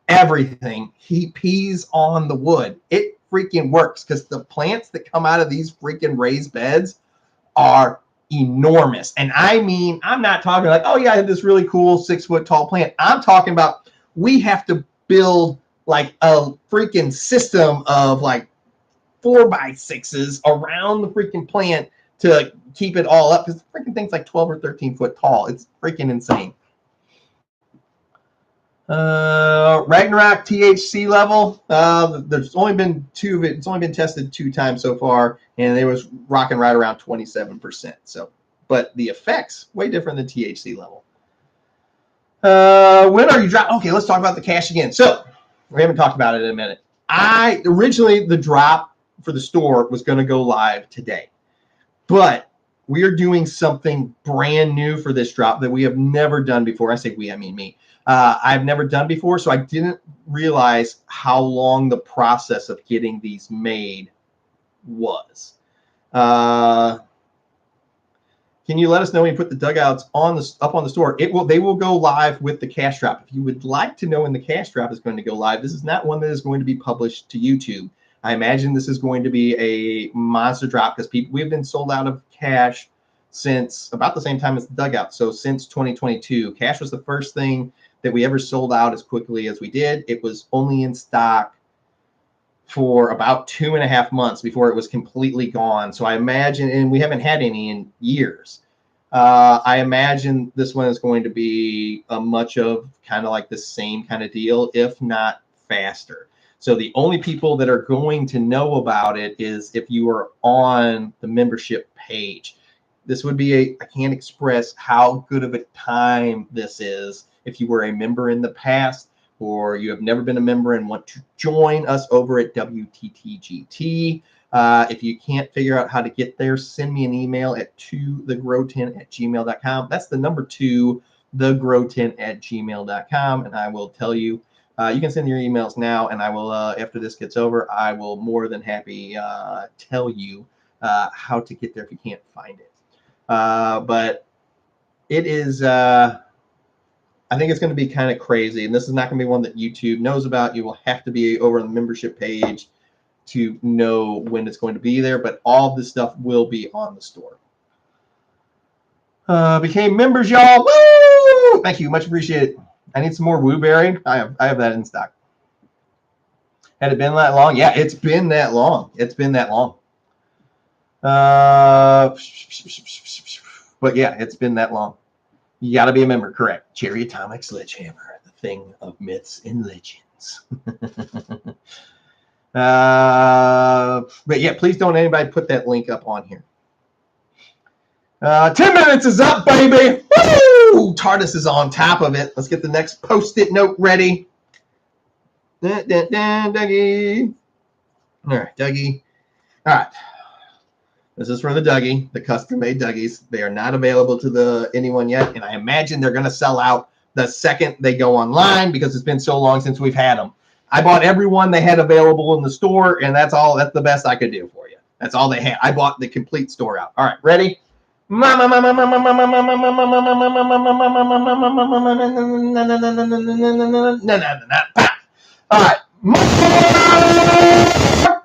everything. He pees on the wood. It freaking works, because the plants that come out of these freaking raised beds are enormous. And I mean, I'm not talking like, oh yeah, I have this really cool 6-foot tall plant. I'm talking about we have to build like a freaking system of like 4x6s around the freaking plant to keep it all up, because the freaking thing's like 12 or 13 foot tall. It's freaking insane. Ragnarok THC level. There's only been 2 of it. It's only been tested 2 times so far, and it was rocking right around 27%. So, but the effects way different than THC level. When are you dropping? Okay, let's talk about the cash again. So we haven't talked about it in a minute. Originally the drop for the store was going to go live today, but we are doing something brand new for this drop that we have never done before. I say we, I mean me. I've never done before, so I didn't realize how long the process of getting these made was. Can you let us know when you put the dugouts up on the store? They will go live with the cash drop. If you would like to know when the cash drop is going to go live, this is not one that is going to be published to YouTube. I imagine this is going to be a monster drop because we've been sold out of cash since about the same time as the dugout. So since 2022, cash was the first thing that we ever sold out as quickly as we did. It was only in stock for about 2.5 months before it was completely gone. So I imagine, and we haven't had any in years. I imagine this one is going to be much of kind of like the same kind of deal, if not faster. So the only people that are going to know about it is if you are on the membership page. This would be I can't express how good of a time this is if you were a member in the past, or you have never been a member and want to join us over at WTTGT. If you can't figure out how to get there, send me an email at tothegrow10@gmail.com. That's the number 2, thegrow10@gmail.com, and I will tell you. You can send your emails now, and I will, after this gets over, I will more than happy tell you how to get there if you can't find it. But it is... I think it's going to be kind of crazy, and this is not going to be one that YouTube knows about. You will have to be over on the membership page to know when it's going to be there, but all of this stuff will be on the store. Became members, y'all. Woo! Thank you. Much appreciated. I need some more Wooberry. I have that in stock. Had it been that long? Yeah, it's been that long. It's been that long. But yeah, it's been that long. You got to be a member, correct. Cherry Atomic Sledgehammer, the thing of myths and legends. But yeah, please don't anybody put that link up on here. 10 minutes is up, baby. Woo! TARDIS is on top of it. Let's get the next Post-it note ready. Dougie. All right, Dougie. All right. This is for the Dougie, the custom-made Dougies. They are not available to anyone yet, and I imagine they're going to sell out the second they go online because it's been so long since we've had them. I bought every one they had available in the store, and that's all. That's the best I could do for you. That's all they had. I bought the complete store out. All right, ready? All right.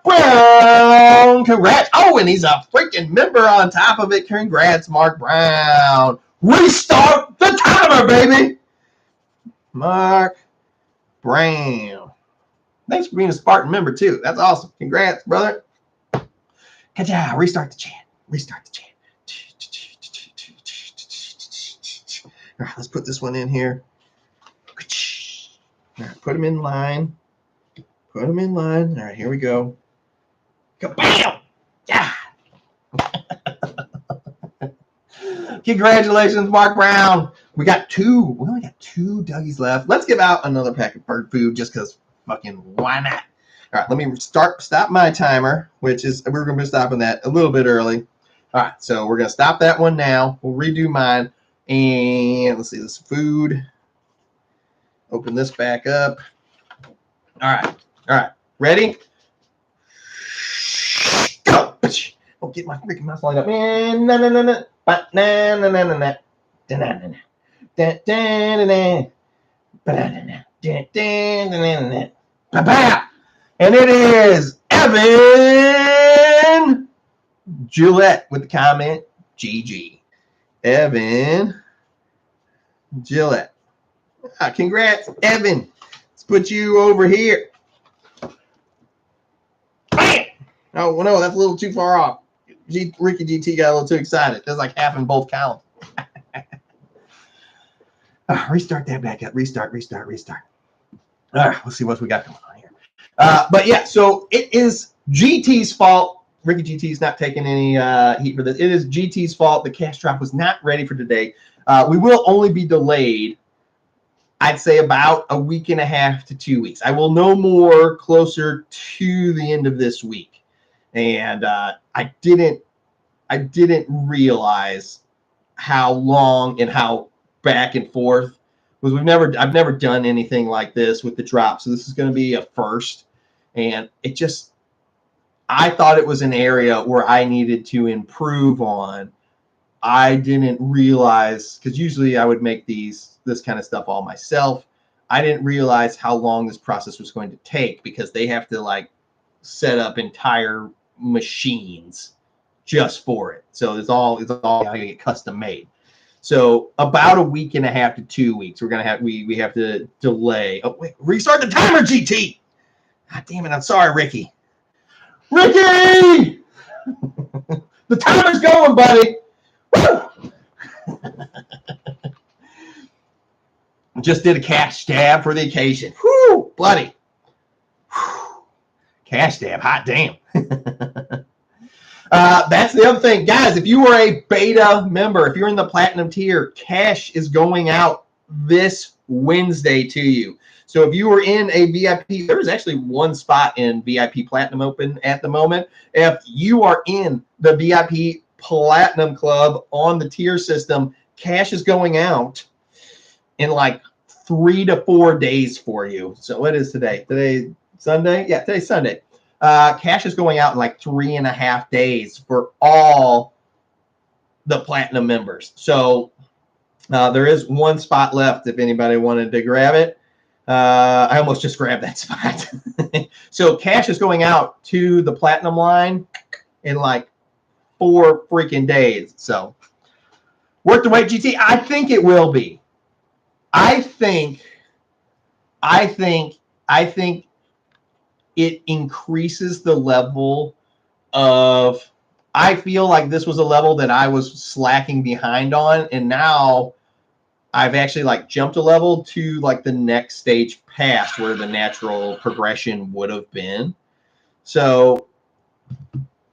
Brown, congrats. Oh, and he's a freaking member on top of it. Congrats, Mark Brown. Restart the timer, baby. Mark Brown. Thanks for being a Spartan member, too. That's awesome. Congrats, brother. Ka-ja, restart the chat. Restart the chat. All right, let's put this one in here. All right, put him in line. Put him in line. All right, here we go. Kabam! Yeah. Congratulations, Mark Brown. We got 2. We only got 2 Dougies left. Let's give out another pack of bird food just because fucking why not? All right, let me stop my timer, which is we're going to be stopping that a little bit early. All right, so we're going to stop that one now. We'll redo mine. And let's see, this food. Open this back up. All right. Ready? Go! Oh, get my freaking mouse lined up. And it is Evan Gillette with the comment GG. Evan Gillette. Congrats, Evan. Let's put you over here. Bam! Oh, no, that's a little too far off. Ricky GT got a little too excited. There's like half in both columns. Restart that back up. Restart. All right, let's see what we got going on here. But yeah, so it is GT's fault. Ricky GT's not taking any heat for this. It is GT's fault. The cash drop was not ready for today. We will only be delayed, I'd say, about a week and a half to 2 weeks. I will know more closer to the end of this week. And I didn't realize how long and how back and forth, because I've never done anything like this with the drop. So this is going to be a first. And I thought it was an area where I needed to improve on. I didn't realize, because usually I would make this kind of stuff all myself. I didn't realize how long this process was going to take, because they have to like set up entire machines just for it. So it's all going to get custom made. So about a week and a half to 2 weeks, we have to delay. Oh wait, restart the timer, GT. God damn it! I'm sorry, Ricky. Ricky, the timer's going, buddy. Woo! Just did a cash stab for the occasion. Whoo, buddy. Whew. Cash stab, hot damn. That's the other thing, guys. If you are a beta member, if you're in the platinum tier, cash is going out this Wednesday to you. So if you are in a VIP, there's actually one spot in VIP Platinum open at the moment. If you are in the VIP Platinum Club on the tier system, cash is going out in like 3 to 4 days for you. So what is today? Today Sunday? Yeah, today's Sunday. Cash is going out in like 3.5 days for all the platinum members. So there is one spot left if anybody wanted to grab it. I almost just grabbed that spot. So cash is going out to the platinum line in like 4 freaking days. So worth the wait, GT. I think it will be. I think it increases the level of, I feel like this was a level that I was slacking behind on, and now I've actually like jumped a level to like the next stage past where the natural progression would have been. So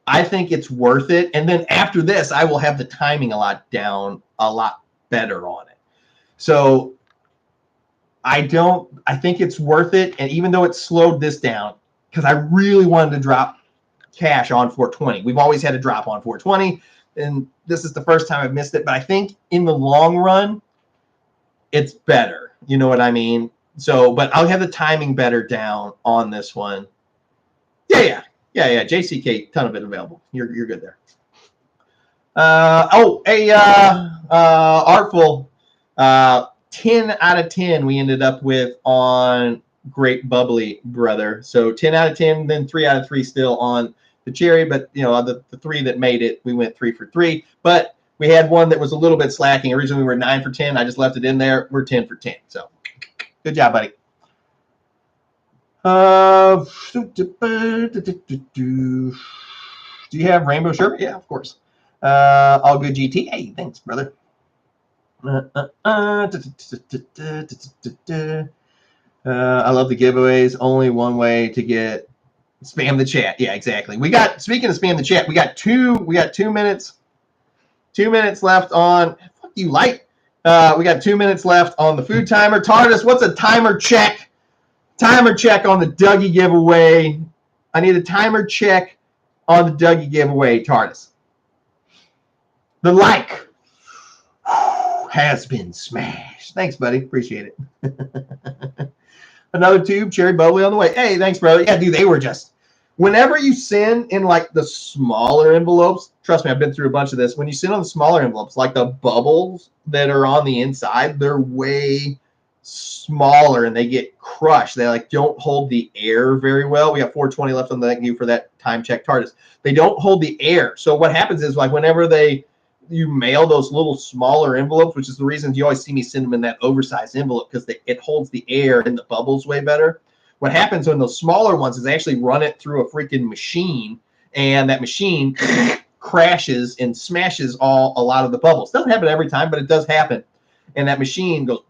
I think it's worth it. And then after this, I will have the timing a lot better on it. So I think it's worth it. And even though it slowed this down, because I really wanted to drop cash on 420. We've always had a drop on 420, and this is the first time I've missed it. But I think in the long run, it's better. You know what I mean? So, but I'll have the timing better down on this one. Yeah. JCK, ton of it available. You're good there. Artful. 10 out of 10 we ended up with on Great Bubbly Brother. So 10 out of 10, then 3 out of 3 still on the Cherry. But, you know, the 3 that made it, we went 3 for 3. But we had one that was a little bit slacking. Originally, we were 9 for 10. I just left it in there. We're 10 for 10. So good job, buddy. Do you have Rainbow Shirt? Yeah, of course. All good, GT. Hey, thanks, brother. I love the giveaways. Only one way to get spam the chat. Yeah, exactly. Speaking of spam the chat, we got 2 minutes. 2 minutes left on. Fuck you, light. We got 2 minutes left on the food timer. TARDIS, what's a timer check? Timer check on the Dougie giveaway. I need a timer check on the Dougie giveaway, TARDIS. The like has been smashed. Thanks, buddy. Appreciate it. Another tube, Cherry Bubbly on the way. Hey, thanks, brother. Yeah, dude, they were just, whenever you send in like the smaller envelopes, trust me, I've been through a bunch of this. When you send on the smaller envelopes, like the bubbles that are on the inside, they're way smaller and they get crushed. They like don't hold the air very well. We have 420 left on the thank you for that time check, TARDIS. They don't hold the air. So what happens is like whenever you mail those little smaller envelopes, which is the reason you always see me send them in that oversized envelope, because it holds the air and the bubbles way better. What happens when those smaller ones is they actually run it through a freaking machine, and that machine crashes and smashes a lot of the bubbles. Doesn't happen every time, but it does happen. and that machine goes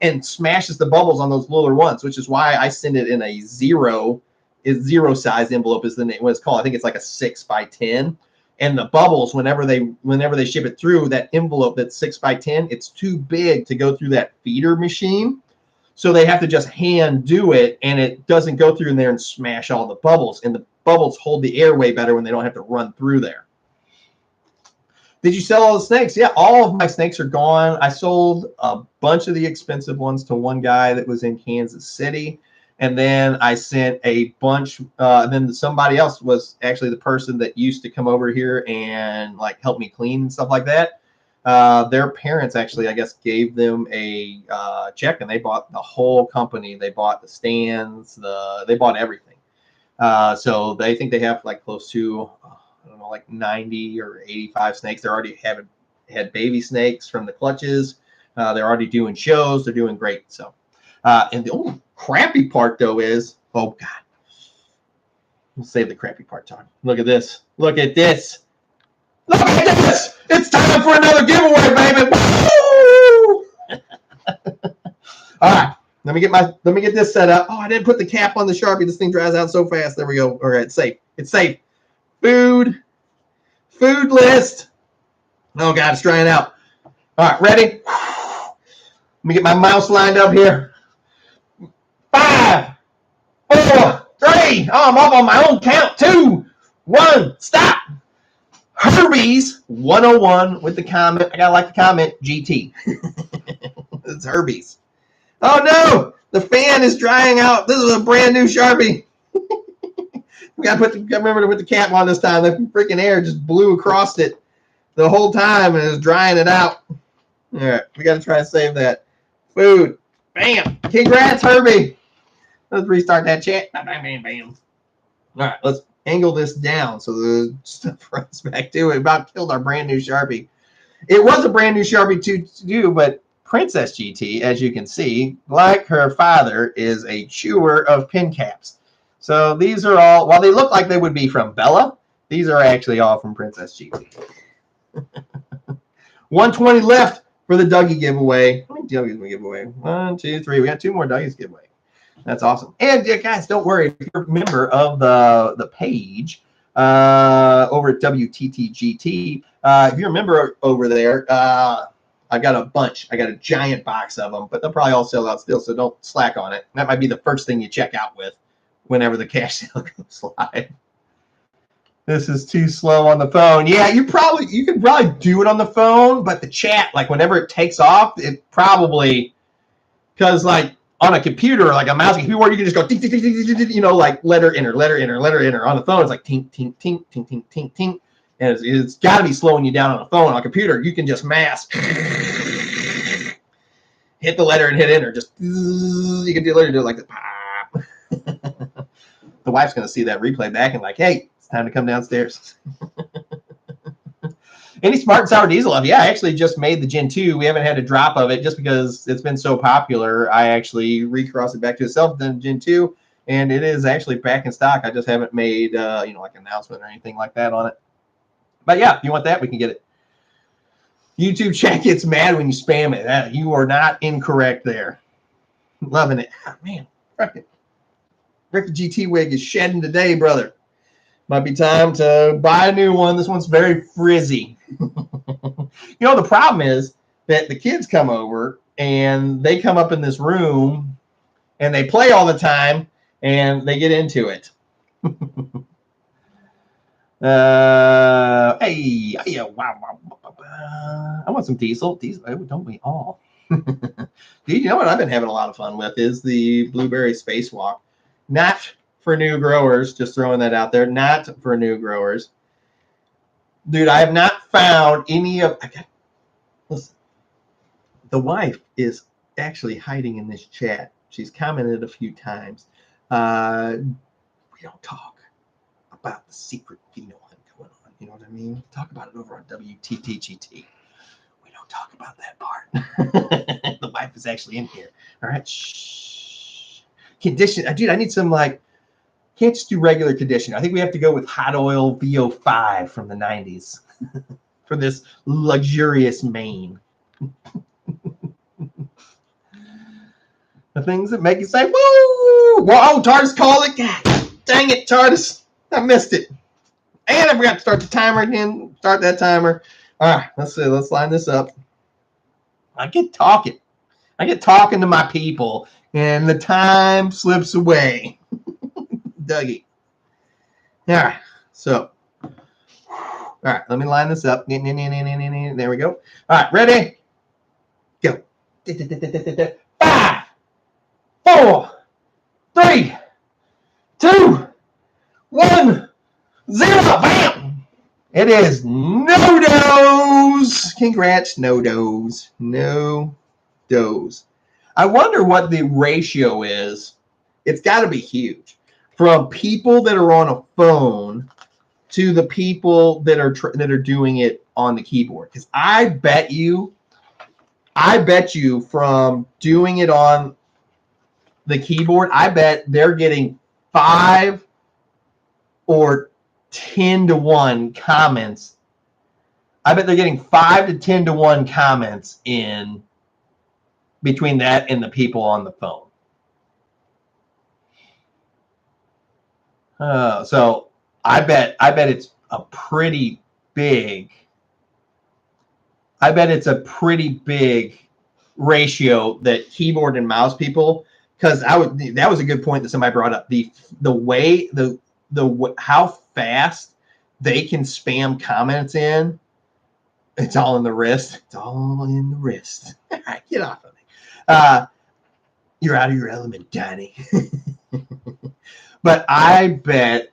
and smashes the bubbles on those littler ones, which is why I send it in a zero size envelope is the name what it's called. I think it's like a 6x10. And the bubbles, whenever they ship it through that envelope that's 6x10, it's too big to go through that feeder machine. So they have to just hand do it, and it doesn't go through in there and smash all the bubbles. And the bubbles hold the air way better when they don't have to run through there. Did you sell all the snakes? Yeah, all of my snakes are gone. I sold a bunch of the expensive ones to one guy that was in Kansas City. And then I sent a bunch. Then somebody else was actually the person that used to come over here and like help me clean and stuff like that. Their parents actually, I guess, gave them a check, and they bought the whole company. They bought the stands. They bought everything. So they think they have like close to I don't know, like 90 or 85 snakes. They're already had baby snakes from the clutches. They're already doing shows. They're doing great. So, and the only crappy part though is, oh God, we'll save the crappy part, Tom. Look at this. Look at this. Look at this. It's time for another giveaway, baby. Woo! All right. Let me get this set up. Oh, I didn't put the cap on the Sharpie. This thing dries out so fast. There we go. All right, it's safe. It's safe. Food list. Oh God, it's drying out. All right, ready? Let me get my mouse lined up here. 5, 4, 3. Oh, I'm off on my own count. 2, 1. Stop. Herbie's 101 with the comment. I gotta like the comment. GT. It's Herbie's. Oh no, the fan is drying out. This is a brand new Sharpie. We gotta remember to put the cap on this time. The freaking air just blew across it the whole time and is drying it out. All right, we gotta try to save that. Food. Bam. Congrats, Herbie. Let's restart that chat. Bam, bam, bam. All right, let's angle this down so the stuff runs back to it. About killed our brand new Sharpie. It was a brand new Sharpie to do, but Princess GT, as you can see, like her father, is a chewer of pin caps. So these are all, while they look like they would be from Bella, these are actually all from Princess GT. 120 left for the Dougie giveaway. How many Dougies we give away? 1, 2, 3. We got 2 more Dougies giveaway. That's awesome. And guys, don't worry. If you're a member of the page over at WTTGT, if you're a member over there, I've got a bunch. I got a giant box of them, but they'll probably all sell out still, so don't slack on it. That might be the first thing you check out with whenever the cash sale goes live. This is too slow on the phone. Yeah, you can probably do it on the phone, but the chat, like whenever it takes off, it probably, because like on a computer, like a mouse keyboard, you can just go tink, tink, tink, tink, tink, you know, like letter enter, letter enter, letter enter. On the phone, it's like tink, tink, tink, tink, tink, tink, tink. And it's got to be slowing you down on a phone. On a computer, you can just mask. Hit the letter and hit enter. Just you can do it like this. The wife's going to see that replay back and like, hey, it's time to come downstairs. Any Smart and Sour Diesel love? Yeah, I actually just made the Gen 2. We haven't had a drop of it just because it's been so popular. I actually recrossed it back to itself, then Gen 2, and it is actually back in stock. I just haven't made like an announcement or anything like that on it. But yeah, if you want that, we can get it. YouTube chat gets mad when you spam it. You are not incorrect there. Loving it. Oh, man, Rick the GT wig is shedding today, brother. Might be time to buy a new one. This one's very frizzy. You know, the problem is that the kids come over and they come up in this room and they play all the time and they get into it. Hey, wow. I want some diesel. Don't we all? Dude, you know what I've been having a lot of fun with is the blueberry spacewalk. Not for new growers, just throwing that out there. Not for new growers. Dude, I have not found any of... Listen, the wife is actually hiding in this chat. She's commented a few times. We don't talk about the secret phenotype going on. You know what I mean? Talk about it over on WTTGT. We don't talk about that part. The wife is actually in here. All right. Shh. Condition. Dude, I need some like... Can't just do regular conditioner. I think we have to go with hot oil VO5 from the 90s for this luxurious mane. The things that make you say, woo! Whoa, TARDIS called it. God, dang it, TARDIS. I missed it. And I forgot to start the timer again. Start that timer. All right, let's see. Let's line this up. I get talking to my people, and the time slips away. Dougie. All right, so, all right, let me line this up. There we go. All right, ready? Go. 5, 4, 3, 2, 1, 0. Bam! It is no-dos. Congrats, no-dos. No-dos. I wonder what the ratio is. It's got to be huge. From people that are on a phone to the people that are doing it on the keyboard. Because I bet you from doing it on the keyboard, I bet they're getting 5 or 10 to 1 comments. I bet they're getting 5 to 10 to 1 comments in between that and the people on the phone. So I bet it's a pretty big. I bet it's a pretty big ratio that keyboard and mouse people. Because that was a good point that somebody brought up. The way how fast they can spam comments in. It's all in the wrist. It's all in the wrist. Get off of me. You're out of your element, Johnny. But the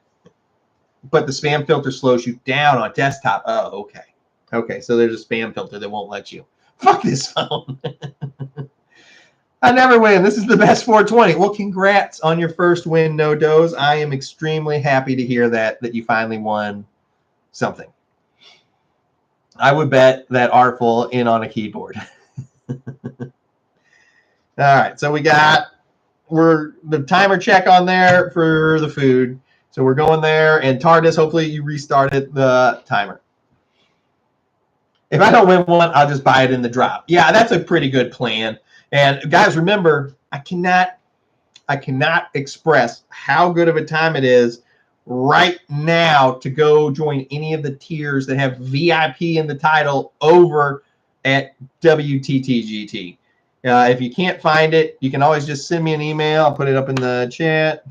spam filter slows you down on desktop. Oh, okay. Okay, so there's a spam filter that won't let you. Fuck this phone. I never win. This is the best 420. Well, congrats on your first win, no-dos. I am extremely happy to hear that you finally won something. I would bet that Artful in on a keyboard. All right, so we're the timer check on there for the food. So we're going there, and TARDIS, hopefully you restarted the timer. If I don't win one, I'll just buy it in the drop. Yeah, that's a pretty good plan. And guys, remember, I cannot express how good of a time it is right now to go join any of the tiers that have VIP in the title over at WTTGT. If you can't find it, you can always just send me an email. I'll put it up in the chat.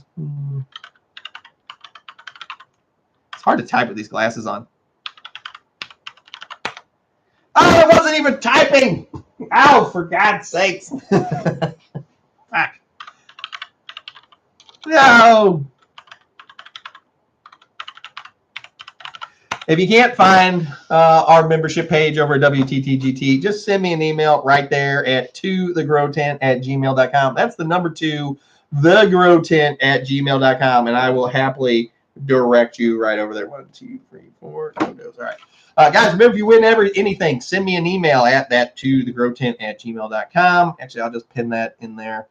It's hard to type with these glasses on. Oh, I wasn't even typing. Ow, for God's sakes. Fuck. No. If you can't find our membership page over at WTTGT, just send me an email right there at tothegrowtent@gmail.com. That's the number 2, thegrowtent@gmail.com, and I will happily direct you right over there. 1, 2, 3, 4. No goes. All right. Guys, remember, if you win anything, send me an email at that tothegrowtent@gmail.com. Actually, I'll just pin that in there.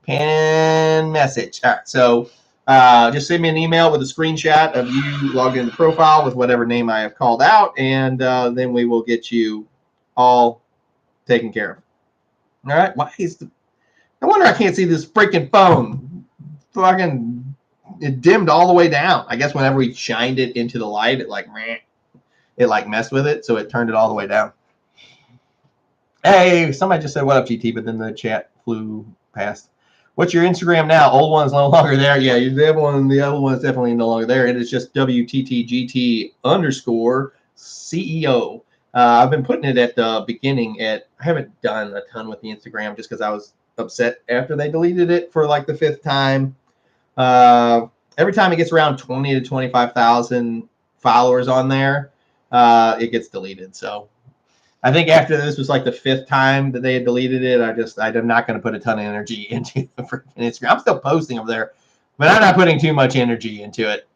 Pin message. All right. So just send me an email with a screenshot of you logged into the profile with whatever name I have called out, and then we will get you all taken care of. All right. Why is no wonder I can't see this freaking phone. Fucking, it dimmed all the way down. I guess whenever we shined it into the light, it messed with it, so it turned it all the way down. Hey, somebody just said, what up, GT, but then the chat flew past. What's your Instagram now? Old one's no longer there. Yeah, the other one is definitely no longer there. It is just WTTGT_CEO. I've been putting it at the beginning I haven't done a ton with the Instagram just because I was upset after they deleted it for like the 5th time. Every time it gets around 20 to 25,000 followers on there, it gets deleted. So I think after this was like the 5th time that they had deleted it, I'm not going to put a ton of energy into the freaking Instagram. I'm still posting over there, but I'm not putting too much energy into it.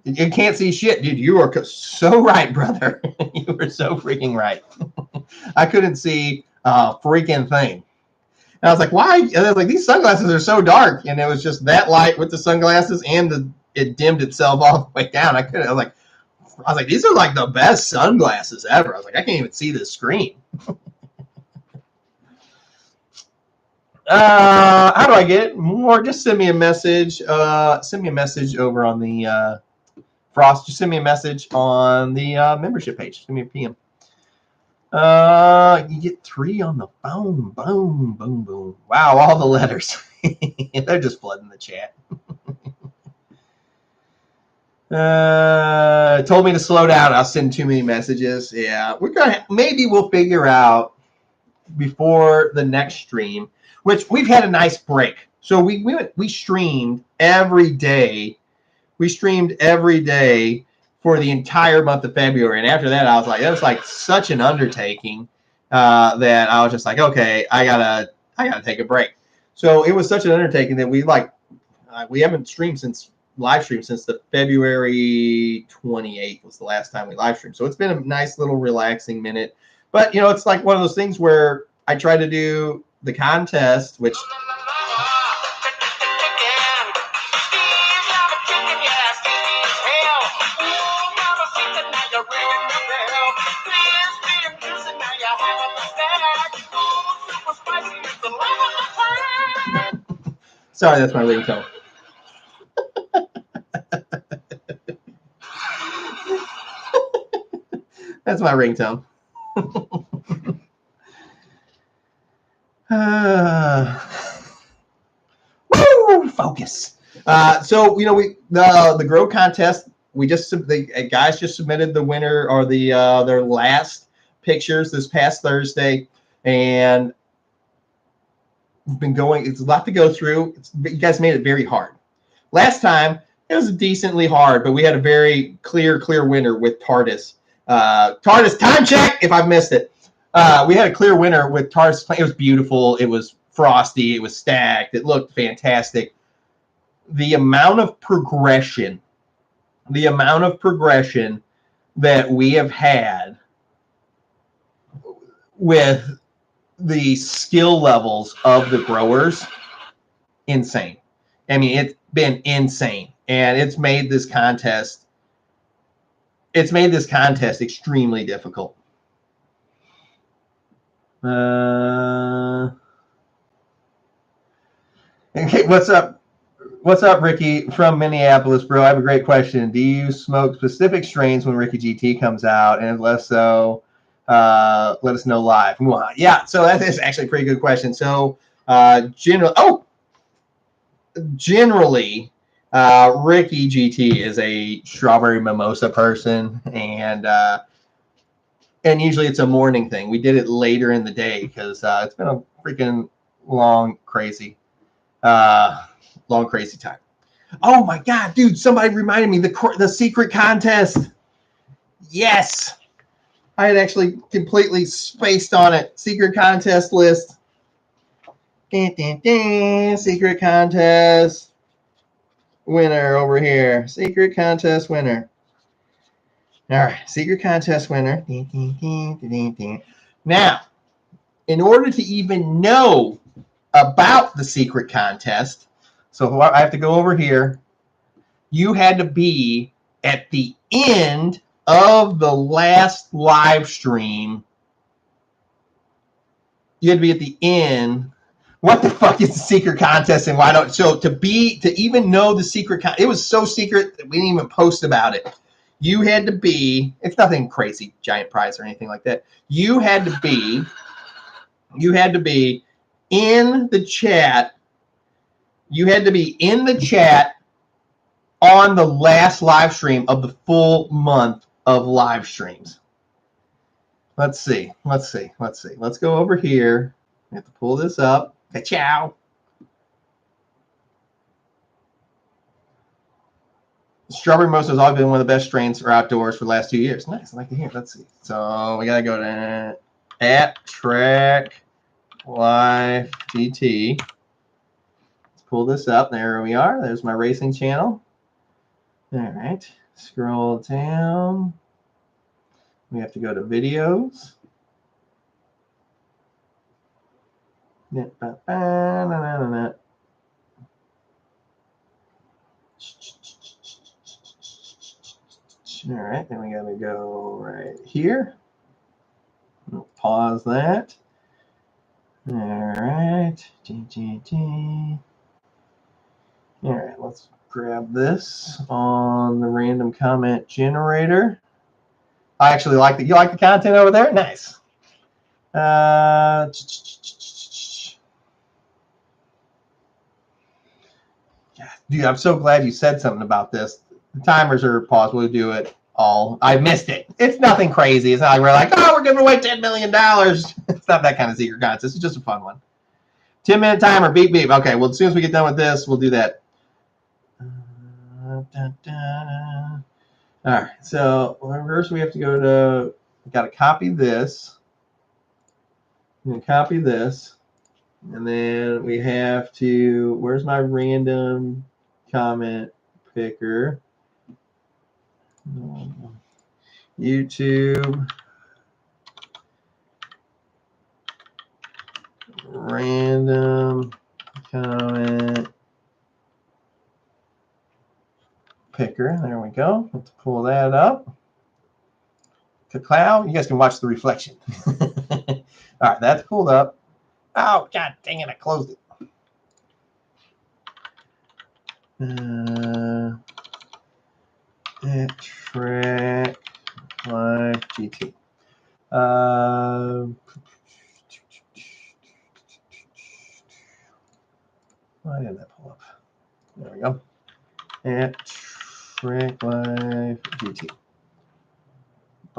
You can't see shit, dude. You are so right, brother. You were so freaking right. I couldn't see a freaking thing. And I was like, why? And I was like, these sunglasses are so dark. And it was just that light with the sunglasses, and it dimmed itself all the way down. I was like, these are like the best sunglasses ever. I was like, I can't even see the screen. How do I get it? More, just send me a message. Send me a message over on the Frost. Just send me a message on the membership page. Send me a PM. You get 3 on the phone. Boom, boom, boom. Wow, all the letters. They're just flooding the chat. Told me to slow down. I'll send too many messages. Yeah, maybe we'll figure out before the next stream, which we've had a nice break. So we streamed every day. We streamed every day for the entire month of February, and after that, I was like, that was like such an undertaking that I was just like, okay, I gotta take a break. So it was such an undertaking that we haven't streamed since live stream since the February 28th was the last time we live streamed. So it's been a nice little relaxing minute. But it's like one of those things where I try to do the contest, which sorry, that's my ringtone. That's my ringtone. Woo! Focus. So the grow contest. The guys just submitted the winner or their last pictures this past Thursday, and we've been going. It's a lot to go through. You guys made it very hard. Last time it was decently hard, but we had a very clear winner with TARDIS. TARDIS, time check if I've missed it. We had a clear winner with TARDIS. It was beautiful. It was frosty. It was stacked. It looked fantastic. The amount of progression that we have had with the skill levels of the growers, insane. I mean, it's been insane, and it's made this contest extremely difficult. Okay, what's up? What's up, Ricky from Minneapolis, bro? I have a great question. Do you smoke specific strains when Ricky GT comes out? And if less so, let us know live. Yeah, so that is actually a pretty good question. So generally, Ricky GT is a strawberry mimosa person, and usually it's a morning thing. We did it later in the day because it's been a freaking long, crazy time. Oh my God, dude! Somebody reminded me the secret contest. Yes, I had actually completely spaced on it. Secret contest list. Secret contest winner over here. Secret contest winner. All right, secret contest winner. Now, in order to even know about the secret contest, so I have to go over here. You had to be at the end of the last live stream. You had to be at the end. What the fuck is the secret contest, and why don't? So to even know the secret, it was so secret that we didn't even post about it. You had to be. It's nothing crazy, giant prize or anything like that. You had to be in the chat. You had to be in the chat on the last live stream of the full month of live streams. Let's see. Let's go over here. I have to pull this up. Ka-chow. Strawberry Mimosa has always been one of the best strains for outdoors for the last 2 years. Nice. I like to hear it. Let's see. So we got to go to @Track Live GT. Let's pull this up. There we are. There's my racing channel. All right. Scroll down. We have to go to videos. All right, then we got to go right here. We'll pause that. All right. All right, let's grab this on the random comment generator. I actually like you like the content over there? Nice. Dude, I'm so glad you said something about this. The timers are paused. We'll do it all. I missed it. It's nothing crazy. It's not like we're like, oh, we're giving away $10 million. It's not that kind of secret contest. It's just a fun one. 10-minute timer. Beep, beep. Okay, well, as soon as we get done with this, we'll do that. All right, so first we have to go to, we got to copy this. I'm going to copy this. And then we have to, where's my random comment picker? YouTube random comment picker. There we go. Let's pull that up. To cloud. You guys can watch the reflection. All right, that's pulled up. Oh, god dang it, I closed it. Track Live GT. Why didn't that pull up? There we go. Track Live GT.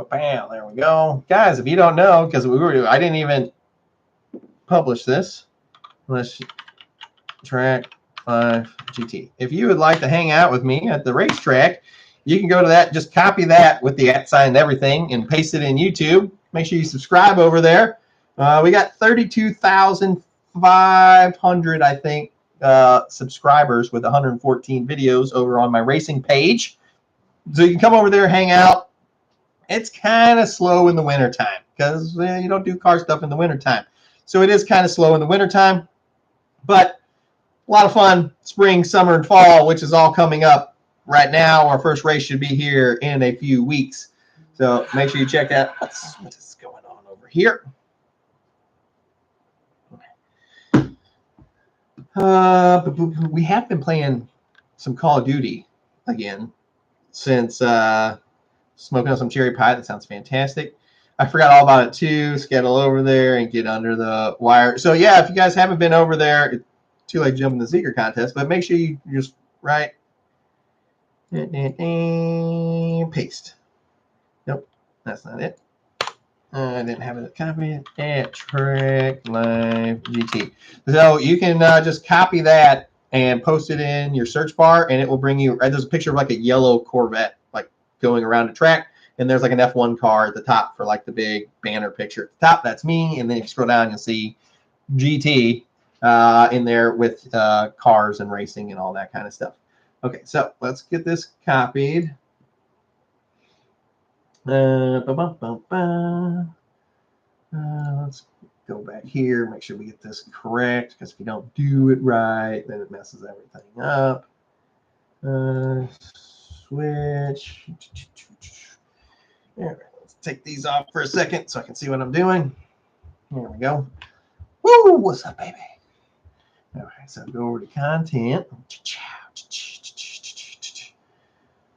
Bam, there we go. Guys, if you don't know, because I didn't even publish this. Let's Track Live GT. If you would like to hang out with me at the racetrack, you can go to that. Just copy that with the @ sign and everything and paste it in YouTube. Make sure you subscribe over there. We got 32,500, I think, subscribers with 114 videos over on my racing page. So you can come over there, hang out. It's kind of slow in the wintertime because you don't do car stuff in the wintertime. So it is kind of slow in the wintertime, but a lot of fun spring, summer, and fall, which is all coming up right now. Our first race should be here in a few weeks. So make sure you check that. What is going on over here? We have been playing some Call of Duty again since smoking on some cherry pie. That sounds fantastic. I forgot all about it too. Scuttle over there and get under the wire. So yeah, if you guys haven't been over there, it's too late to jump in the secret contest, but make sure you just write paste. Nope, that's not it. I didn't have it copied. Track Live GT. So you can just copy that and post it in your search bar, and it will bring you. There's a picture of like a yellow Corvette, like going around a track, and there's like an F1 car at the top for like the big banner picture at the top. That's me, and then if you scroll down, you'll see GT in there with cars and racing and all that kind of stuff. Okay, so let's get this copied. Let's go back here, make sure we get this correct, because if you don't do it right, then it messes everything up. Switch. All right, let's take these off for a second so I can see what I'm doing. There we go. Woo! What's up, baby? All right, so go over to content.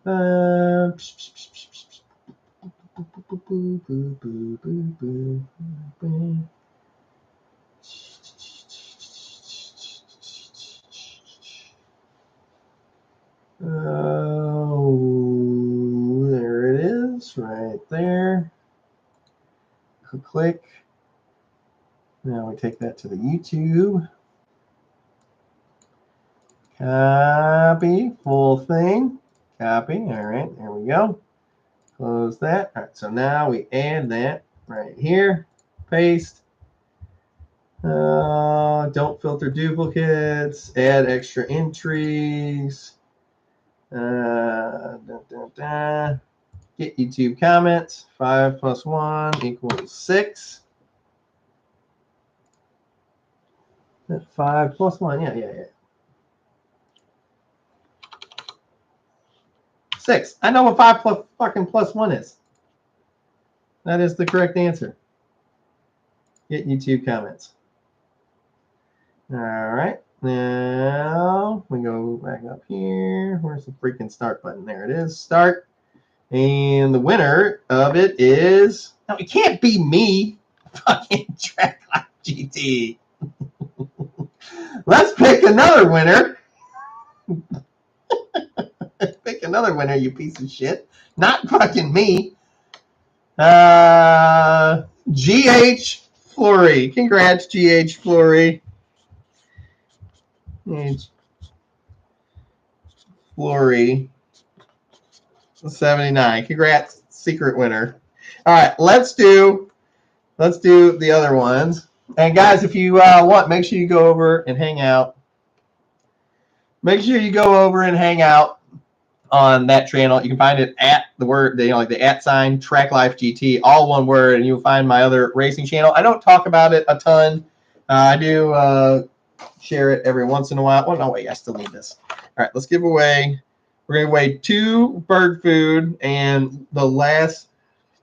Oh, there it is, right there. Click. Now we take that to the YouTube. Copy, full thing. Copy. All right, there we go. Close that. All right, so now we add that right here. Paste. Don't filter duplicates. Add extra entries. Get YouTube comments. 5 + 1 = 6. 5 + 1. Yeah. 6. I know what 5 + 1 is. That is the correct answer. Get YouTube comments. All right. Now we go back up here. Where's the freaking start button? There it is. Start. And the winner of it is... No, it can't be me. Fucking Track Life GT. Let's pick another winner. Pick another winner, you piece of shit. Not fucking me. GH Flory. Congrats, GH Flory. Flory. 79. Congrats, secret winner. All right, let's do the other ones. And guys, if you want, make sure you go over and hang out. Make sure you go over and hang out on that channel. You can find it at the word, like the @ sign Track Life GT, all one word, and you'll find my other racing channel. I don't talk about it a ton. I do share it every once in a while. Oh no, wait, I still need this. All right, let's give away. We're gonna give away 2 bird food and the last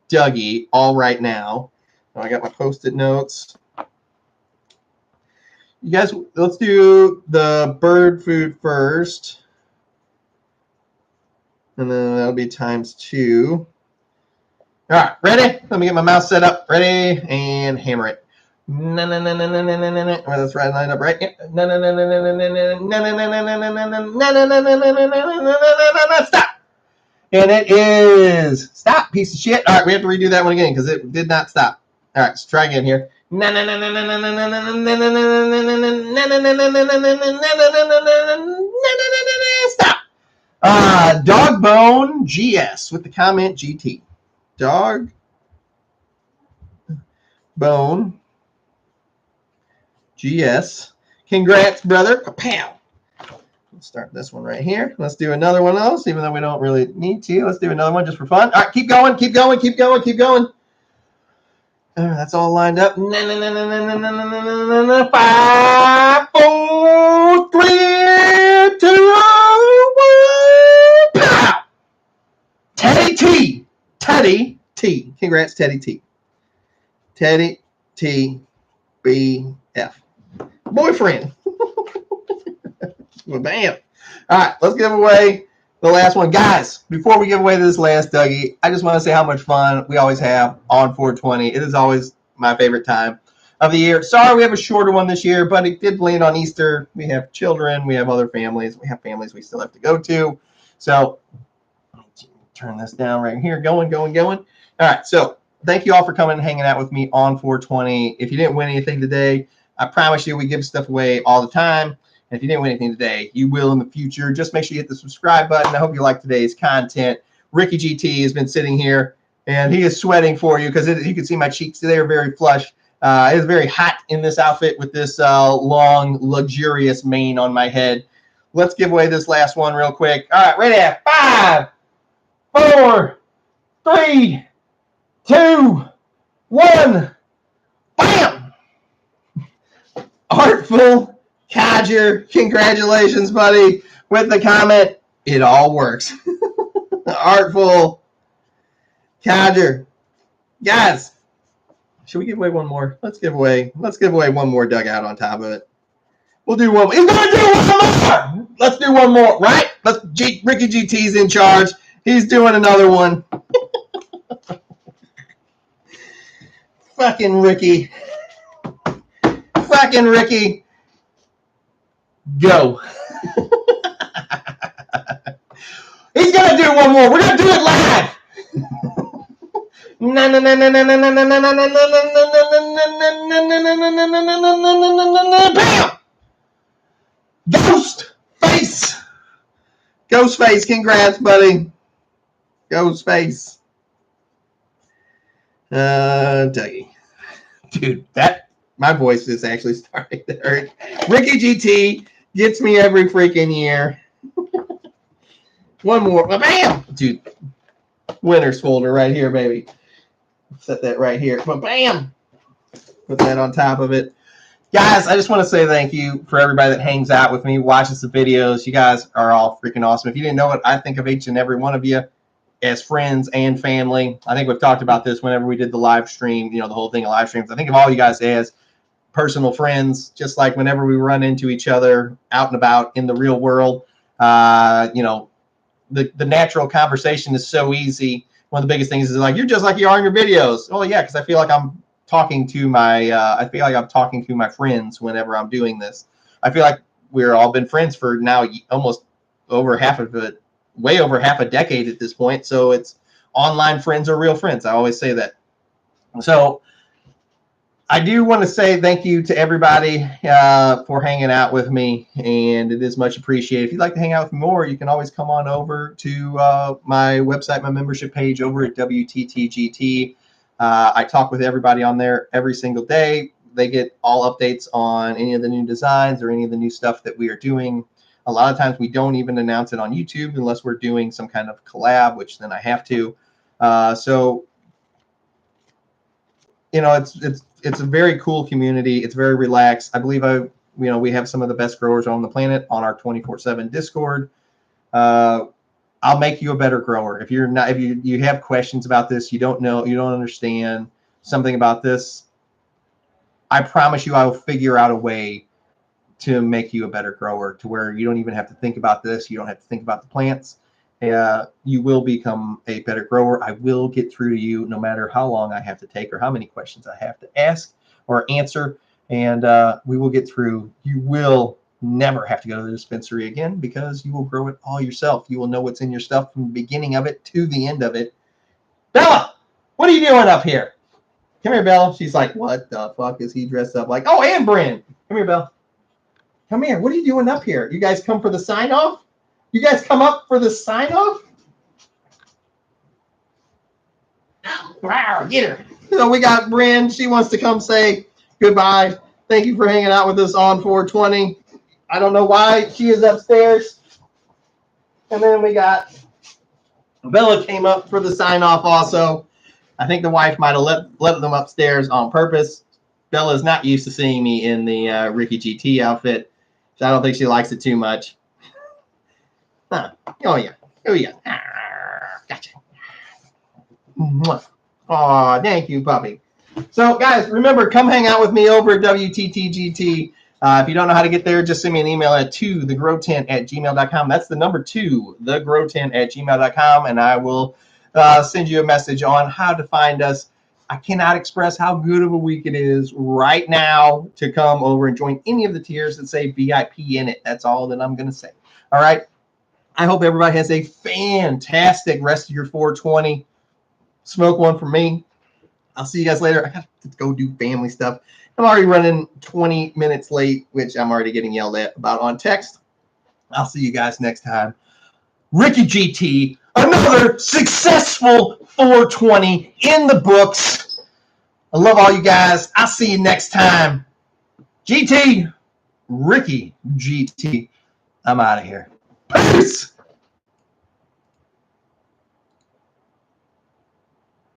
Dougie all right now. Oh, I got my Post-it notes. You guys, let's do the bird food first. And then that'll be ×2. All right, ready? Let me get my mouse set up. Ready? And hammer it. Well, that's right, line up right. Stop. And it is stop, piece of shit. All right, we have to redo that one again because it did not stop. All right, let's try again here. Stop. Dogbone GS with the comment GT. Dog Bone GS. Congrats, brother. Kapow. Let's start this one right here. Let's do another one else, even though we don't really need to. Let's do another one just for fun. All right, keep going, keep going, keep going, keep going. That's all lined up. 5, 4, 3, 2, 1. Pow! Teddy T. Teddy T. Congrats, Teddy T. Teddy T. BF. Boyfriend. Well, bam. All right, let's give away the last one. Guys, before we give away this last Dougie, I just want to say how much fun we always have on 420. It is always my favorite time of the year. Sorry we have a shorter one this year, but it did land on Easter. We have children. We have other families. We have families we still have to go to. So turn this down right here. Going. All right, so thank you all for coming and hanging out with me on 420. If you didn't win anything today, I promise you we give stuff away all the time. And if you didn't win anything today, you will in the future. Just make sure you hit the subscribe button. I hope you like today's content. Ricky GT has been sitting here, and he is sweating for you because you can see my cheeks. They are very flush. It is very hot in this outfit with this long, luxurious mane on my head. Let's give away this last one real quick. All right, ready at 5, 4, 3, 2, 1. Bam! Artful Codger, congratulations, buddy, with the comment, it all works. Artful Codger. Guys, should we give away one more? Let's give away one more Dugout on top of it. We'll do one more. He's gonna do one more. Let's do one more, right? Ricky GT's in charge. He's doing another one. Fucking Ricky. Fucking Ricky. Go. He's gonna do one more. We're gonna do it live. Bam! Ghost face. Ghost face. Congrats, buddy. Ghost face. Dougie. Dude, my voice is actually starting to hurt. Ricky GT gets me every freaking year. One more. Bam! Dude. Winner's folder right here, baby. Set that right here. Bam! Put that on top of it. Guys, I just want to say thank you for everybody that hangs out with me, watches the videos. You guys are all freaking awesome. If you didn't know it, I think of each and every one of you as friends and family. I think we've talked about this whenever we did the live stream, the whole thing of live streams. I think of all you guys as personal friends, just like whenever we run into each other out and about in the real world. You know, the natural conversation is so easy. One of the biggest things is like, you're just like you are in your videos. Oh yeah, because I feel like I'm talking to my friends whenever I'm doing this. I feel like we're all been friends for now almost over half of it, way over half a decade at this point. So it's online friends are real friends. I always say that. So I do want to say thank you to everybody for hanging out with me, and it is much appreciated. If you'd like to hang out with me more, you can always come on over to my website, my membership page over at WTTGT. I talk with everybody on there every single day. They get all updates on any of the new designs or any of the new stuff that we are doing. A lot of times we don't even announce it on YouTube unless we're doing some kind of collab, which then I have to. So you know, it's a very cool community. It's very relaxed. I believe we have some of the best growers on the planet on our 24/7 Discord. I'll make you a better grower. If you have questions about this, you don't know, you don't understand something about this, I promise you I will figure out a way to make you a better grower to where you don't even have to think about this. You don't have to think about the plants. You will become a better grower. I will get through to you no matter how long I have to take or how many questions I have to ask or answer. And we will get through. You will never have to go to the dispensary again because you will grow it all yourself. You will know what's in your stuff from the beginning of it to the end of it. Bella, what are you doing up here? Come here, Bella. She's like, what the fuck is he dressed up like? Oh, and Bryn. Come here, Bella. Come here. What are you doing up here? You guys come for the sign-off? You guys come up for the sign-off? Wow, get her. So we got Bryn. She wants to come say goodbye. Thank you for hanging out with us on 420. I don't know why she is upstairs. And then we got Bella came up for the sign-off also. I think the wife might have let them upstairs on purpose. Bella's not used to seeing me in the Ricky GT outfit, so I don't think she likes it too much. Huh. Oh, yeah. Oh, yeah. Gotcha. Oh, thank you, puppy. So, guys, remember, come hang out with me over at WTTGT. If you don't know how to get there, just send me an email at thegrowtent@gmail.com. That's the number 2, thegrowtent@gmail.com, and I will send you a message on how to find us. I cannot express how good of a week it is right now to come over and join any of the tiers that say VIP in it. That's all that I'm going to say. All right. I hope everybody has a fantastic rest of your 420. Smoke one for me. I'll see you guys later. I got to go do family stuff. I'm already running 20 minutes late, which I'm already getting yelled at about on text. I'll see you guys next time. Ricky GT, another successful 420 in the books. I love all you guys. I'll see you next time. GT, Ricky GT, I'm out of here. Peace.